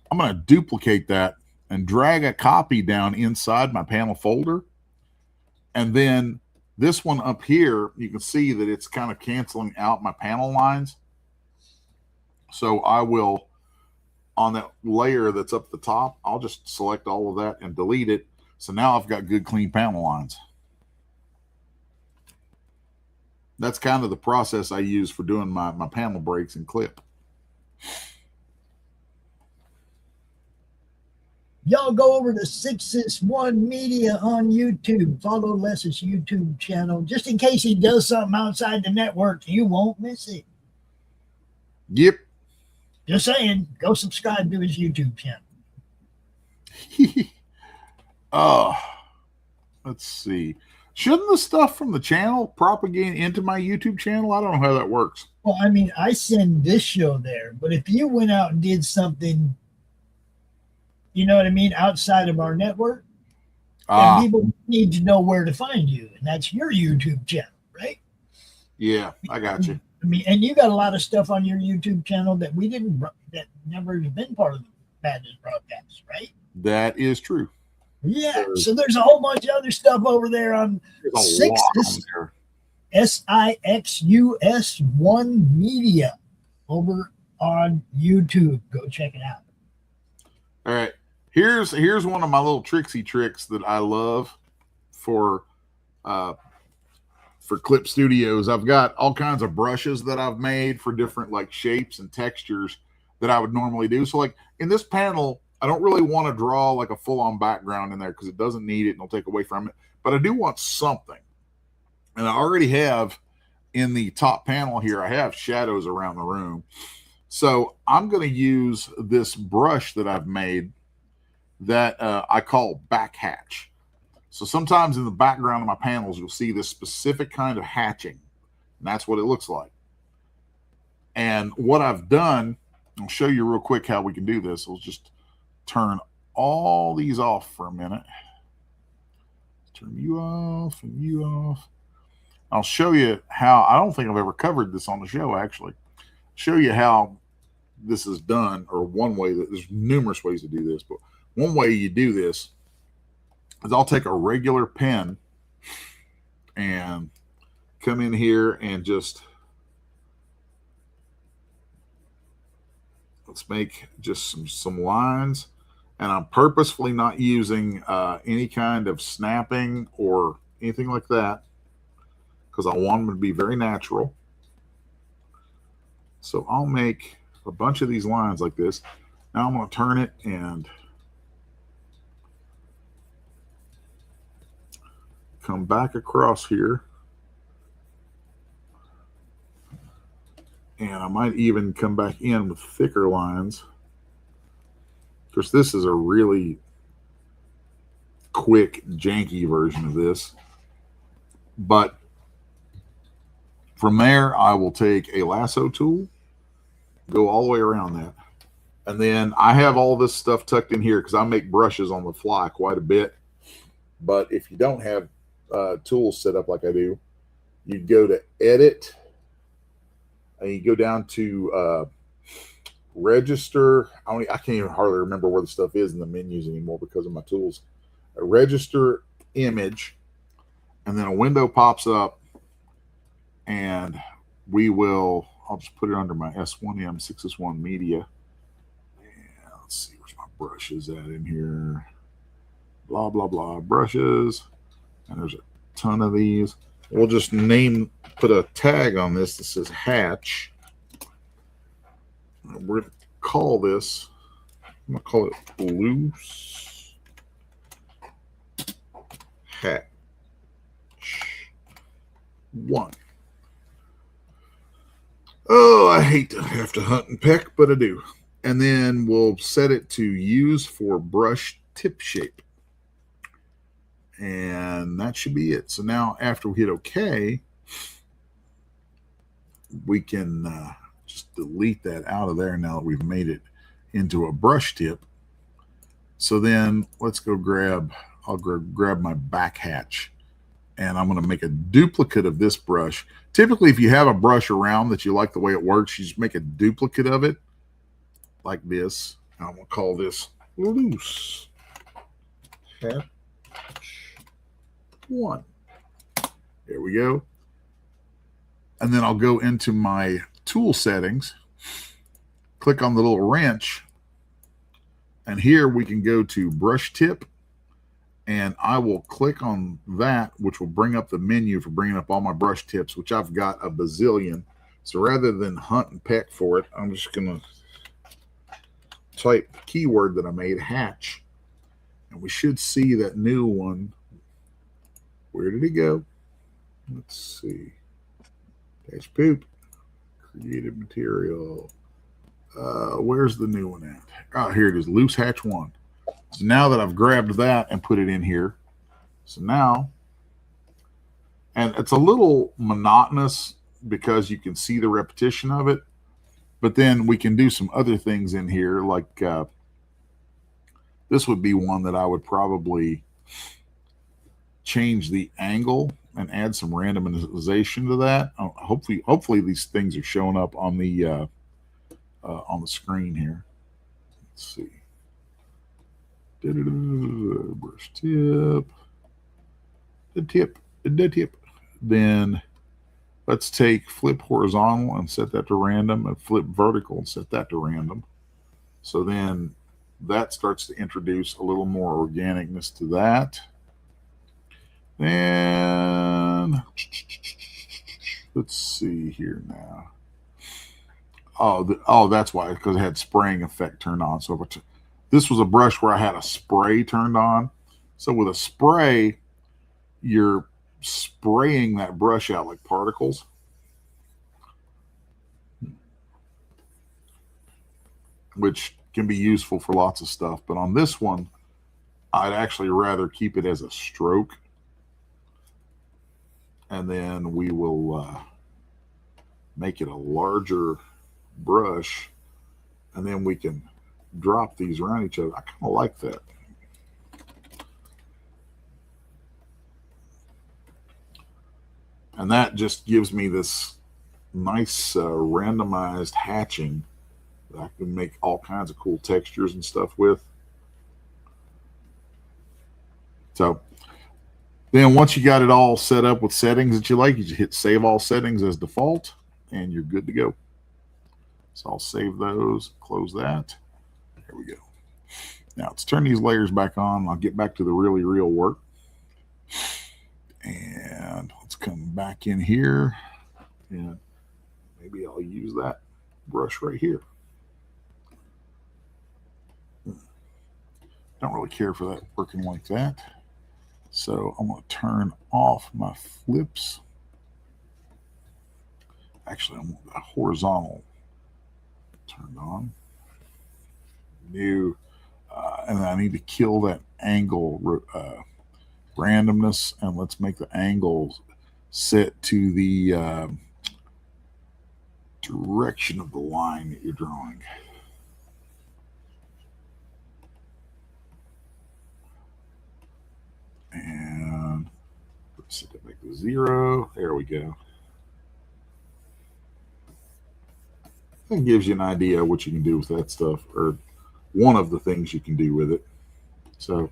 I'm going to duplicate that and drag a copy down inside my panel folder. And then this one up here, you can see that it's kind of canceling out my panel lines. So I will, on that layer that's up the top, I'll just select all of that and delete it. So now I've got good clean panel lines. That's kind of the process I use for doing my panel breaks and clip. Y'all go over to 661 Media on YouTube. Follow Les's YouTube channel. Just in case he does something outside the network, you won't miss it. Yep. Just saying, go subscribe to his YouTube channel. Let's see. Shouldn't the stuff from the channel propagate into my YouTube channel? I don't know how that works. Well, I mean, I send this show there, but if you went out and did something, you know what I mean, outside of our network, then people need to know where to find you, and that's your YouTube channel, right? Yeah, I got you. I mean, and you got a lot of stuff on your YouTube channel that that never has been part of the Madness broadcast, right? That is true. Yeah, so there's a whole bunch of other stuff over there on SIXUS1 Media over on YouTube. Go check it out. All right. Here's one of my little tricksy tricks that I love for for Clip Studios. I've got all kinds of brushes that I've made for different like shapes and textures that I would normally do. So like in this panel, I don't really want to draw like a full-on background in there because it doesn't need it and it'll take away from it. But I do want something. And I already have in the top panel here, I have shadows around the room. So I'm going to use this brush that I've made that I call back hatch. So sometimes in the background of my panels, you'll see this specific kind of hatching. And that's what it looks like. And what I've done, I'll show you real quick how we can do this. We'll just turn all these off for a minute. Turn you off and you off. I'll show you how, I don't think I've ever covered this on the show actually. Show you how this is done, or one way that there's numerous ways to do this, but one way you do this is I'll take a regular pen and come in here and just, let's make just some lines. And I'm purposefully not using any kind of snapping or anything like that because I want them to be very natural. So I'll make a bunch of these lines like this. Now I'm going to turn it and come back across here. And I might even come back in with thicker lines. Of course, this is a really quick, janky version of this. But from there, I will take a lasso tool, go all the way around that. And then I have all this stuff tucked in here because I make brushes on the fly quite a bit. But if you don't have tools set up like I do, you go to Edit, and you go down to Register. I can't even hardly remember where the stuff is in the menus anymore because of my tools. Register Image, and then a window pops up, and I'll just put it under my S1M 6S1 Media. And let's see, where's my brushes at in here? Blah, blah, blah, brushes. And there's a ton of these. We'll just put a tag on this that says hatch. We're going to call this, I'm going to call it loose hatch 1. Oh, I hate to have to hunt and peck, but I do. And then we'll set it to use for brush tip shape. And that should be it. So now after we hit OK, we can just delete that out of there now that we've made it into a brush tip. So then let's go I'll grab my back hatch. And I'm going to make a duplicate of this brush. Typically, if you have a brush around that you like the way it works, you just make a duplicate of it like this. I'm going to call this loose hatch 1. There we go. And then I'll go into my tool settings, click on the little wrench, and here we can go to brush tip. And I will click on that, which will bring up the menu for bringing up all my brush tips, which I've got a bazillion. So rather than hunt and peck for it, I'm just going to type the keyword that I made, hatch. And we should see that new one. Where did it go? Let's see. Dash poop. Creative material. Where's the new one at? Oh, here it is. Loose hatch 1. So now that I've grabbed that and put it in here, so now, and it's a little monotonous because you can see the repetition of it, but then we can do some other things in here, like this would be one that I would probably change the angle and add some randomization to that. Hopefully these things are showing up on the screen here. Let's see. Brush tip, the tip. Then let's take flip horizontal and set that to random, and flip vertical and set that to random. So then that starts to introduce a little more organicness to that. Then let's see here now. Oh, that's why, because it had spraying effect turned on. So this was a brush where I had a spray turned on. So with a spray, you're spraying that brush out like particles. Which can be useful for lots of stuff. But on this one, I'd actually rather keep it as a stroke. And then we will make it a larger brush. And then we can drop these around each other. I kind of like that. And that just gives me this nice randomized hatching that I can make all kinds of cool textures and stuff with. So then once you got it all set up with settings that you like, you just hit save all settings as default and you're good to go. So I'll save those, close that. There we go. Now let's turn these layers back on. I'll get back to the really real work. And let's come back in here and maybe I'll use that brush right here. Don't really care for that working like that. So I'm going to turn off my flips. Actually, I want the horizontal turned on. New. And I need to kill that angle randomness. And let's make the angles set to the direction of the line that you're drawing. And let's set that back to 0. There we go. That gives you an idea of what you can do with that stuff, or one of the things you can do with it. So,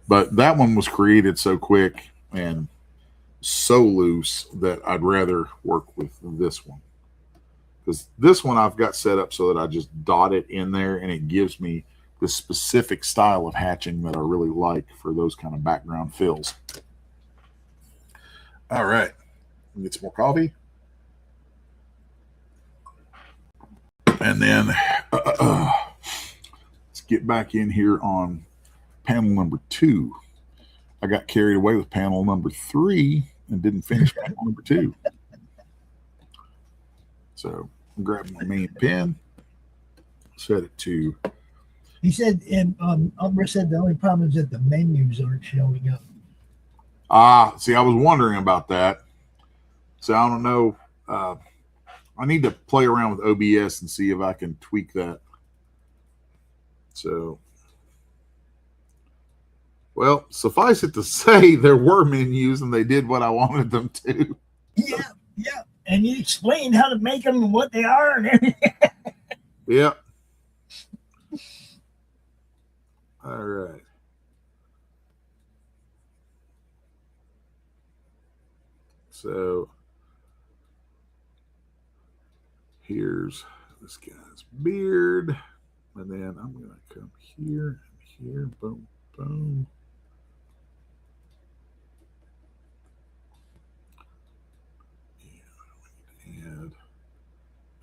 but that one was created so quick and so loose that I'd rather work with this one. Because this one I've got set up so that I just dot it in there and it gives me the specific style of hatching that I really like for those kind of background fills. All right, get some more coffee. And then let's get back in here on panel number 2. I got carried away with panel number 3 and didn't finish panel number 2. So I'm grabbing my main pen, set it to. He said, and Umber said the only problem is that the menus aren't showing up. See, I was wondering about that. So I don't know. I need to play around with OBS and see if I can tweak that. So, well, suffice it to say, there were menus and they did what I wanted them to. Yeah. And you explained how to make them and what they are and everything. Yep. All right. So here's this guy's beard. And then I'm going to come here and here. Boom, boom. And add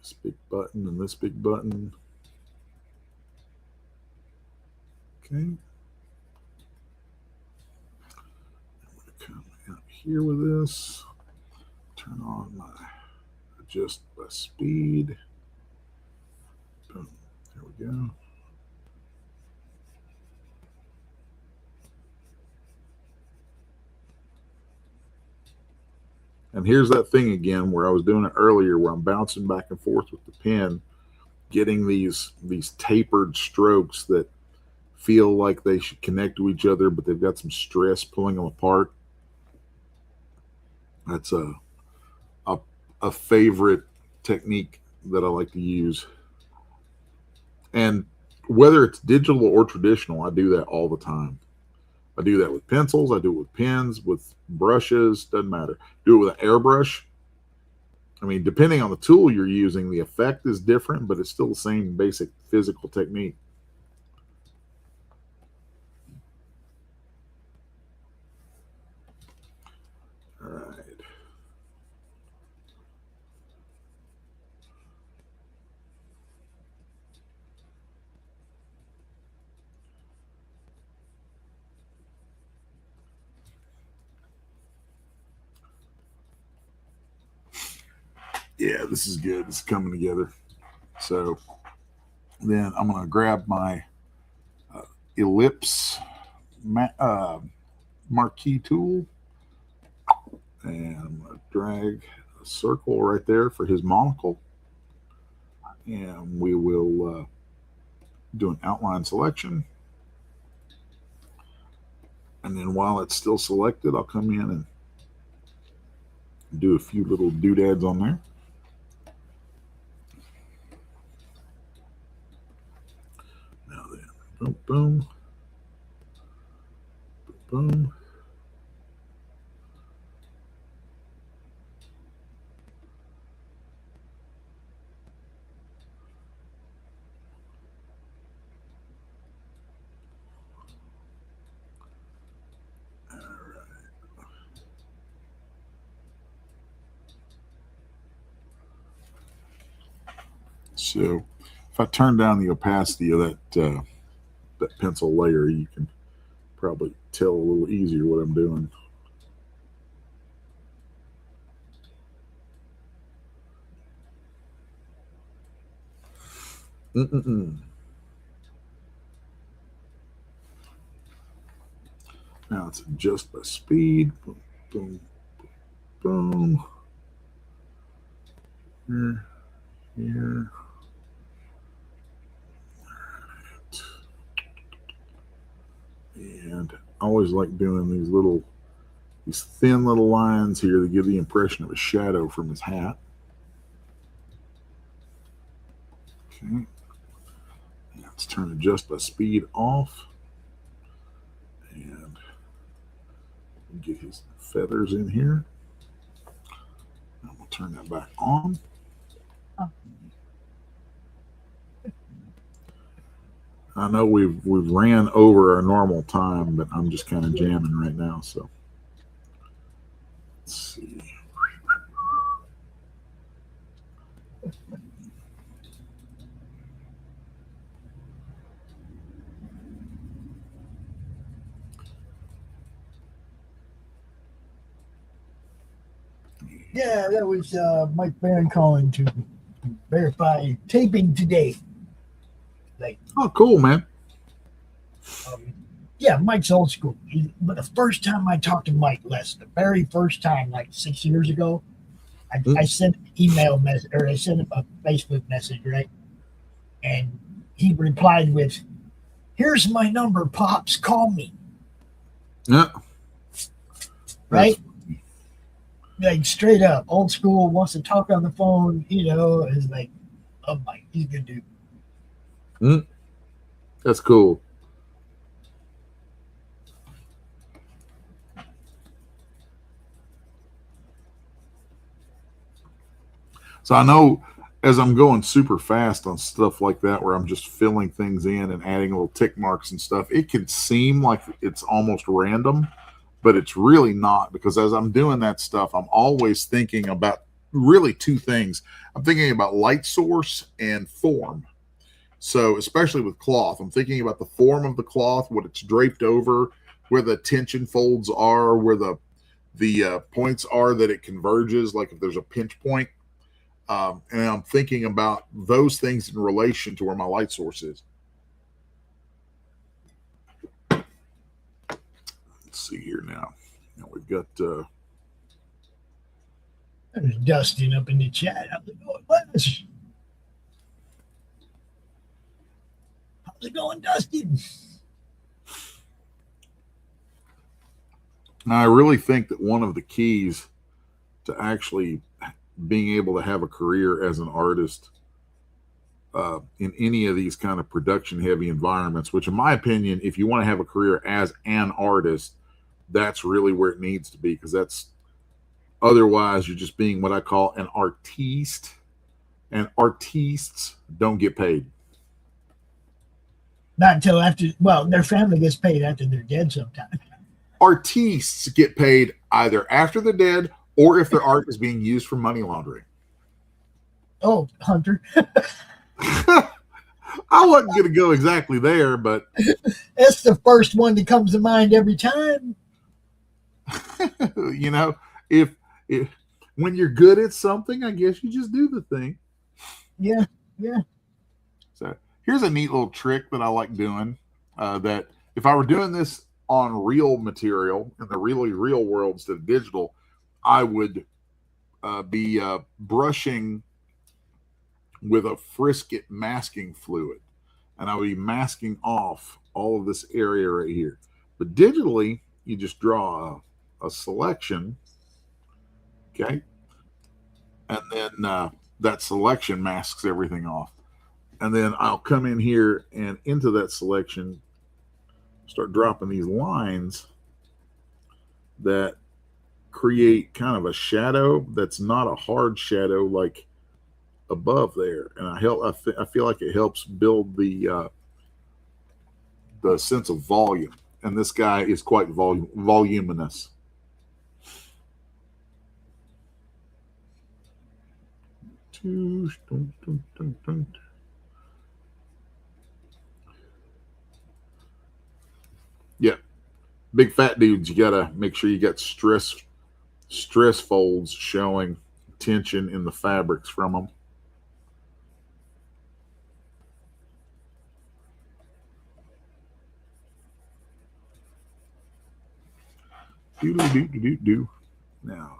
this big button and this big button. Okay. I'm going to come out here with this. Turn on my adjust by speed. Boom. There we go. And here's that thing again where I was doing it earlier where I'm bouncing back and forth with the pen, getting these tapered strokes that feel like they should connect to each other, but they've got some stress pulling them apart. That's a favorite technique that I like to use. And whether it's digital or traditional, I do that all the time. I do that with pencils. I do it with pens, with brushes, doesn't matter. Do it with an airbrush. I mean, depending on the tool you're using, the effect is different, but it's still the same basic physical technique. All right. Yeah, this is good. It's coming together. So then I'm going to grab my ellipse marquee tool, and I'm going to drag a circle right there for his monocle, and we will do an outline selection. And then while it's still selected, I'll come in and do a few little doodads on there. Now then, boom, boom, boom. So if I turn down the opacity of that pencil layer, you can probably tell a little easier what I'm doing. Now it's adjust by speed. Boom, boom, boom. Here, here. And I always like doing these thin little lines here to give the impression of a shadow from his hat. Okay. Let's turn adjust by speed off. And get his feathers in here. I'm going to turn that back on. I know we've ran over our normal time, but I'm just kind of jamming right now. So let's see. Yeah, that was Mike Barron calling to verify taping today. Oh, cool, man. Yeah, Mike's old school. But the first time I talked to Mike, the very first time, like 6 years ago, I sent an email message, or I sent him a Facebook message, right? And he replied with, "Here's my number, Pops. Call me." Yeah. Right? Like straight up, old school, wants to talk on the phone, is like, oh, Mike, he's a good dude. That's cool. So I know as I'm going super fast on stuff like that, where I'm just filling things in and adding little tick marks and stuff, it can seem like it's almost random, but it's really not, because as I'm doing that stuff, I'm always thinking about really two things. I'm thinking about light source and form. So especially with cloth, I'm thinking about the form of the cloth, what it's draped over, where the tension folds are, where the points are that it converges, like if there's a pinch point. And I'm thinking about those things in relation to where my light source is. Let's see here now. Now we've got... There's Dustin up in the chat. How's it going? How's it going, Dustin? I really think that one of the keys to actually being able to have a career as an artist in any of these kind of production heavy environments, which in my opinion, if you want to have a career as an artist, that's really where it needs to be, because that's otherwise you're just being what I call an artiste, and artistes don't get paid. Not until after, well, their family gets paid after they're dead sometime. Artistes get paid either after they're dead or if their art is being used for money laundering. Oh, Hunter. I wasn't going to go exactly there, but... That's the first one that comes to mind every time. You know, if when you're good at something, I guess you just do the thing. Yeah. So here's a neat little trick that I like doing. That if I were doing this on real material in the really real world instead of digital, I would be brushing with a frisket masking fluid, and I would be masking off all of this area right here. But digitally, you just draw a selection, okay, and then that selection masks everything off. And then I'll come in here and into that selection, start dropping these lines that create kind of a shadow that's not a hard shadow like above there. And I feel like it helps build the sense of volume. And this guy is quite voluminous. Yeah, big fat dudes, you gotta make sure you got stress folds showing tension in the fabrics from them. Do. Now,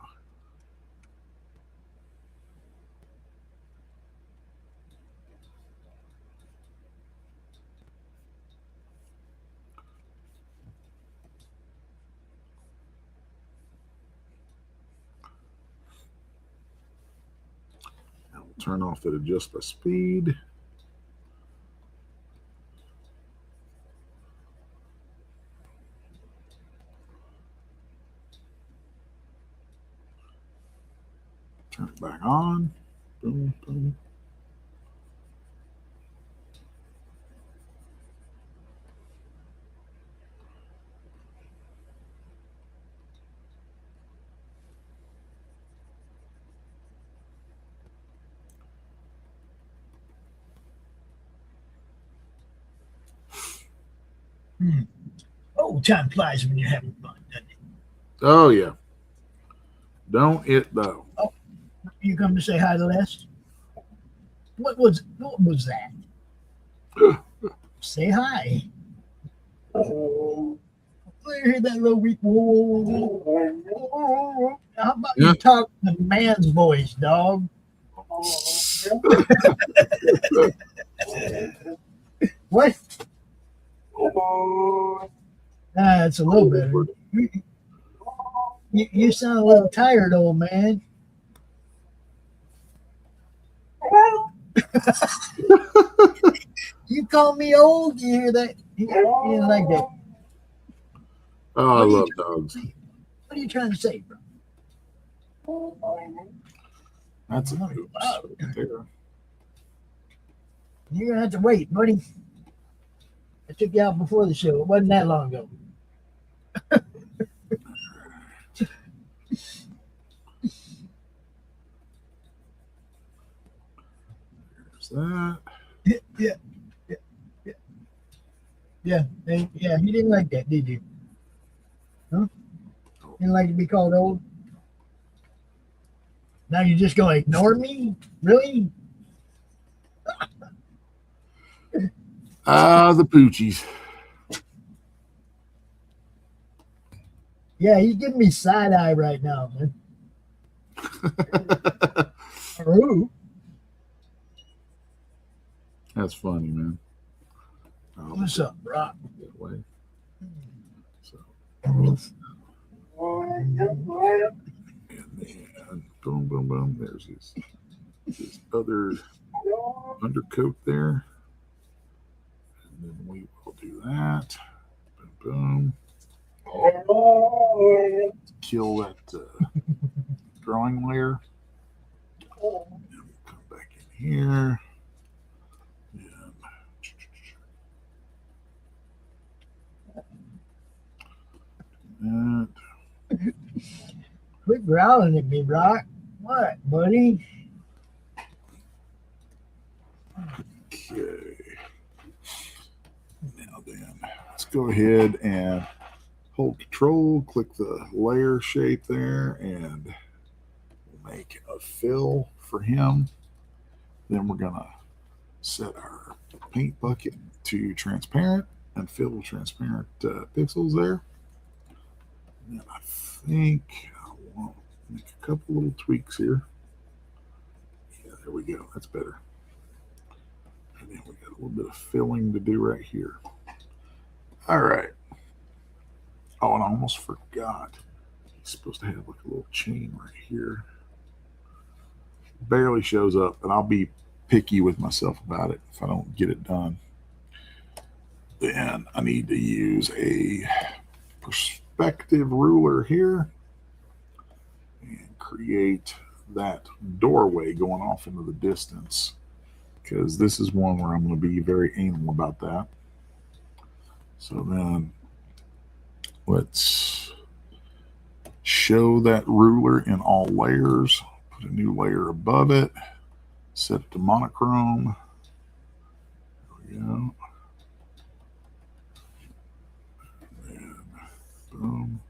I'll turn off that adjust by speed. Turn it back on. Boom, boom. Oh, time flies when you're having fun, doesn't it? Oh yeah. Don't it though? Oh, you come to say hi to Les? What was that? Say hi. Oh, you hear that little weak? How about you talk the man's voice, dog? What? It's a little better. You sound a little tired, old man. You call me old? You hear that? You didn't like that. Oh, I love dogs. What are you trying to say, bro? That's a oops right there. You're gonna have to wait, buddy. I took you out before the show. It wasn't that long ago. There's that. Yeah. He didn't like that, did you? Huh? Didn't like to be called old? Now you're just gonna ignore me? Really? The poochies. Yeah, he's giving me side eye right now, man. Who? That's funny, man. What's up, Brock? That way. So, and then boom, boom, boom. There's his other undercoat there. And then we will do that. Boom, boom. Kill that drawing layer. And we'll come back in here. And Quit growling at me, Brock. What, buddy? okay. Now then, let's go ahead and hold Control, click the layer shape there, and we'll make a fill for him. Then we're going to set our paint bucket to transparent and fill transparent pixels there. And I think I want to make a couple little tweaks here. Yeah, there we go. That's better. And then we got a little bit of filling to do right here. All right. Oh, and I almost forgot. He's supposed to have like a little chain right here. Barely shows up, and I'll be picky with myself about it if I don't get it done. Then I need to use a perspective ruler here and create that doorway going off into the distance, because this is one where I'm going to be very anal about that. So then let's show that ruler in all layers, put a new layer above it, set it to monochrome. There we go. And boom.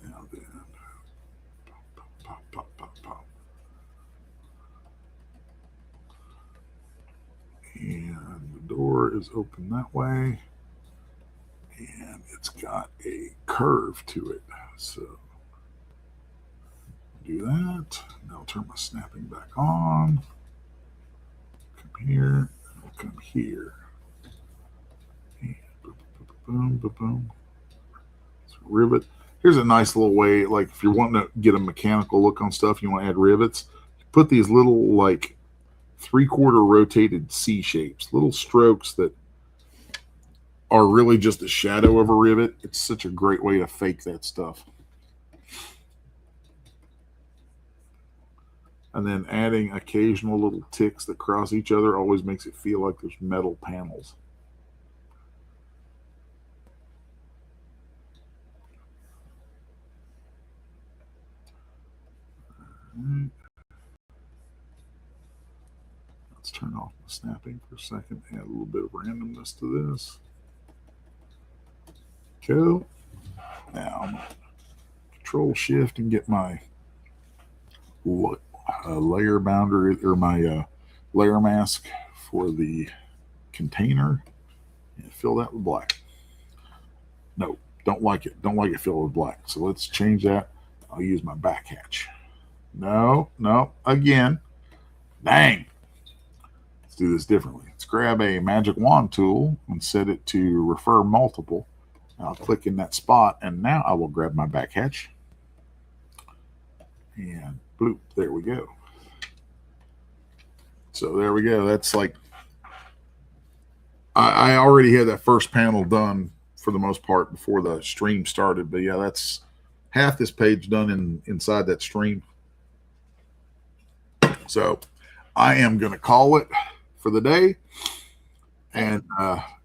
Now then, pop, pop, pop, pop, pop. And the door is open that way. And it's got a curve to it. So do that. Now I'll turn my snapping back on. Come here. I'll come here. And boom, boom, boom, boom. So rivet. Here's a nice little way, like if you're wanting to get a mechanical look on stuff, you want to add rivets. Put these little like 3/4 rotated C shapes, little strokes that are really just a shadow of a rivet. It's such a great way to fake that stuff. And then adding occasional little ticks that cross each other always makes it feel like there's metal panels. All right. Let's turn off the snapping for a second, add a little bit of randomness to this. Cool. Now I'm going to Control Shift and get my layer boundary, or my layer mask for the container, and fill that with black. No, don't like it. Don't like it filled with black. So let's change that. I'll use my back hatch. No, again. Dang. Let's do this differently. Let's grab a magic wand tool and set it to refer multiple. I'll click in that spot, and now I will grab my back hatch. And bloop, there we go. So there we go. That's like, I already had that first panel done for the most part before the stream started. But yeah, that's half this page done inside that stream. So I am going to call it for the day and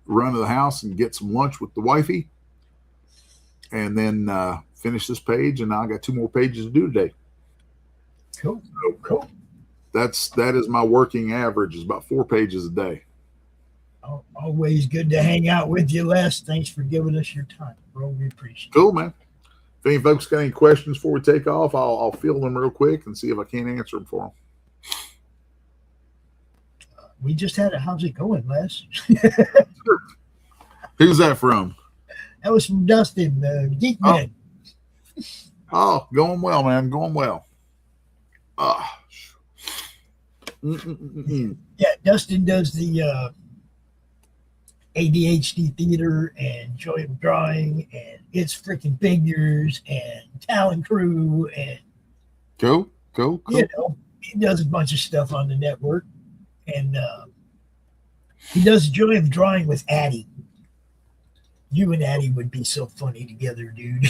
run to the house and get some lunch with the wifey. And then finish this page, and now I got 2 more pages to do today. Cool. Cool. That is my working average, is about 4 pages a day. Always good to hang out with you, Les. Thanks for giving us your time, bro. We appreciate it. Cool, man. If any folks got any questions before we take off, I'll field them real quick and see if I can't answer them for them. We just had a how's it going, Les? Who's that from? That was from Dustin, the Geek Man. Oh, going well, man. Going well. Yeah, Dustin does the ADHD theater and Joy of Drawing and It's Freaking Figures and Talent Crew and Cool. You know, he does a bunch of stuff on the network, and he does Joy of Drawing with Addie. You and Addie would be so funny together, dude.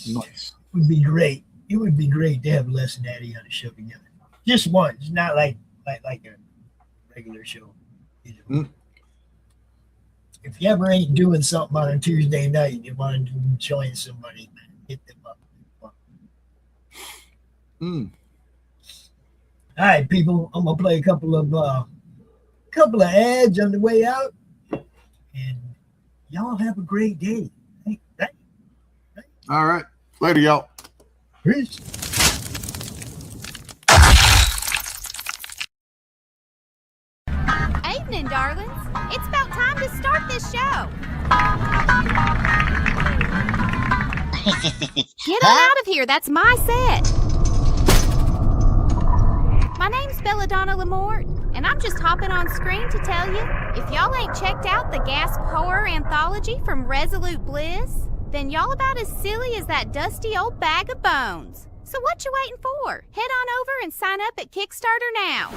Nice. Would be great. It would be great to have Les and Addie on a show together. Just once, not like a regular show. If you ever ain't doing something on a Tuesday night and you want to join somebody, hit them up. All right, people. I'm gonna play a couple of ads on the way out, and Y'all have a great day. All right. Later, y'all. Peace. Evening, darlings. It's about time to start this show. Get on out of here. That's my set. My name's Belladonna Lamort, and I'm just hopping on screen to tell you, if y'all ain't checked out the Gasp Horror Anthology from Resolute Bliss, then y'all about as silly as that dusty old bag of bones. So what you waiting for? Head on over and sign up at Kickstarter now.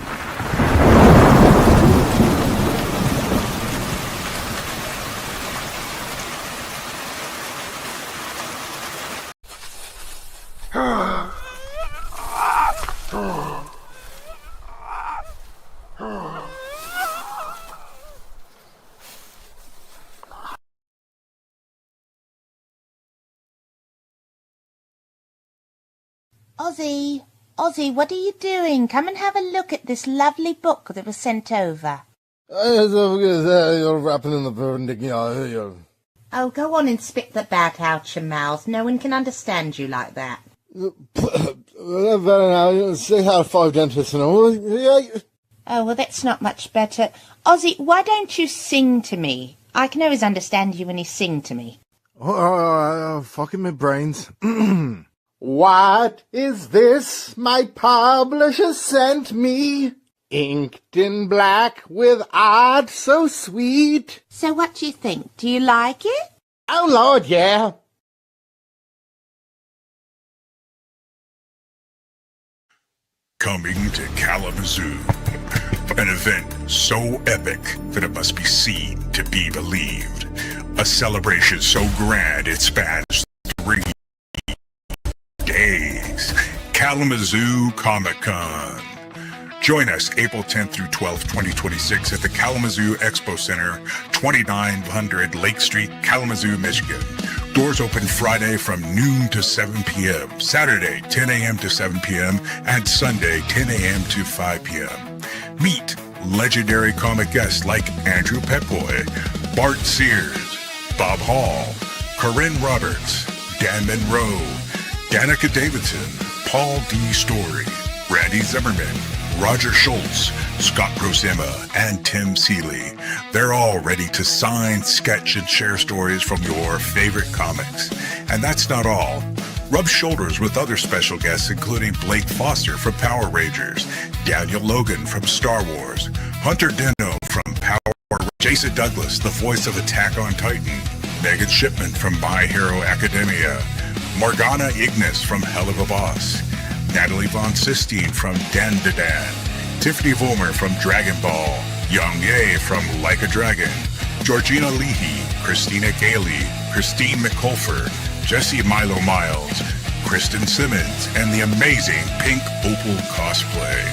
Ozzy, what are you doing? Come and have a look at this lovely book that was sent over. You're wrapping in the perpendicular. Oh, go on and spit the bat out your mouth. No one can understand you like that. Say how 5 dentists and all. Oh, well, that's not much better. Ozzy, why don't you sing to me? I can always understand you when you sing to me. Fucking my brains. What is this my publisher sent me? Inked in black with art so sweet. So what do you think? Do you like it? Oh, Lord, yeah. Coming to Kalamazoo. An event so epic that it must be seen to be believed. A celebration so grand it spans 3 days. Kalamazoo Comic-Con. Join us April 10th through 12th, 2026 at the Kalamazoo Expo Center, 2900 Lake Street, Kalamazoo, Michigan. Doors open Friday from noon to 7 p.m., Saturday 10 a.m. to 7 p.m., and Sunday 10 a.m. to 5 p.m. Meet legendary comic guests like Andrew Petboy, Bart Sears, Bob Hall, Corinne Roberts, Dan Monroe, Danica Davidson, Paul D. Story, Randy Zimmerman, Roger Schultz, Scott Grosema, and Tim Seeley. They're all ready to sign, sketch, and share stories from your favorite comics. And that's not all. Rub shoulders with other special guests including Blake Foster from Power Rangers, Daniel Logan from Star Wars, Hunter Deno from Power Rangers, Jason Douglas, the voice of Attack on Titan, Megan Shipman from My Hero Academia, Morgana Ignis from Hell of a Boss, Natalie Von Sistine from Dan to Dan, Tiffany Vollmer from Dragon Ball, Young Ye from Like a Dragon, Georgina Leahy, Christina Gailey, Christine McCulford, Jesse Milo Miles, Kristen Simmons, and the amazing Pink Opal cosplay.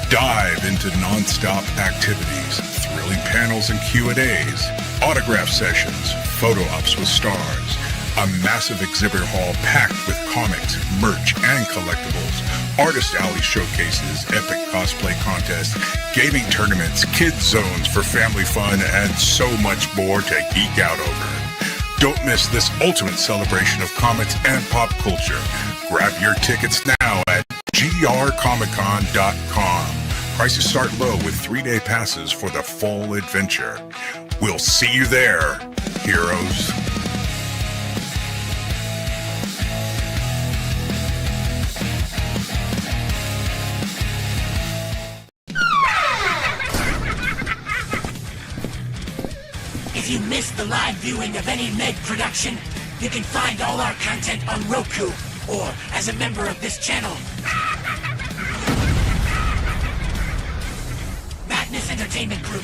Dive into non-stop activities, thrilling panels and Q&As, autograph sessions, photo ops with stars, a massive exhibit hall packed with comics, merch, and collectibles, artist alley showcases, epic cosplay contests, gaming tournaments, kids zones for family fun, and so much more to geek out over. Don't miss this ultimate celebration of comics and pop culture. Grab your tickets now at grcomiccon.com. Prices start low with 3-day passes for the full adventure. We'll see you there, heroes. If you missed the live viewing of any Meg production, you can find all our content on Roku or as a member of this channel. Madness Entertainment Group,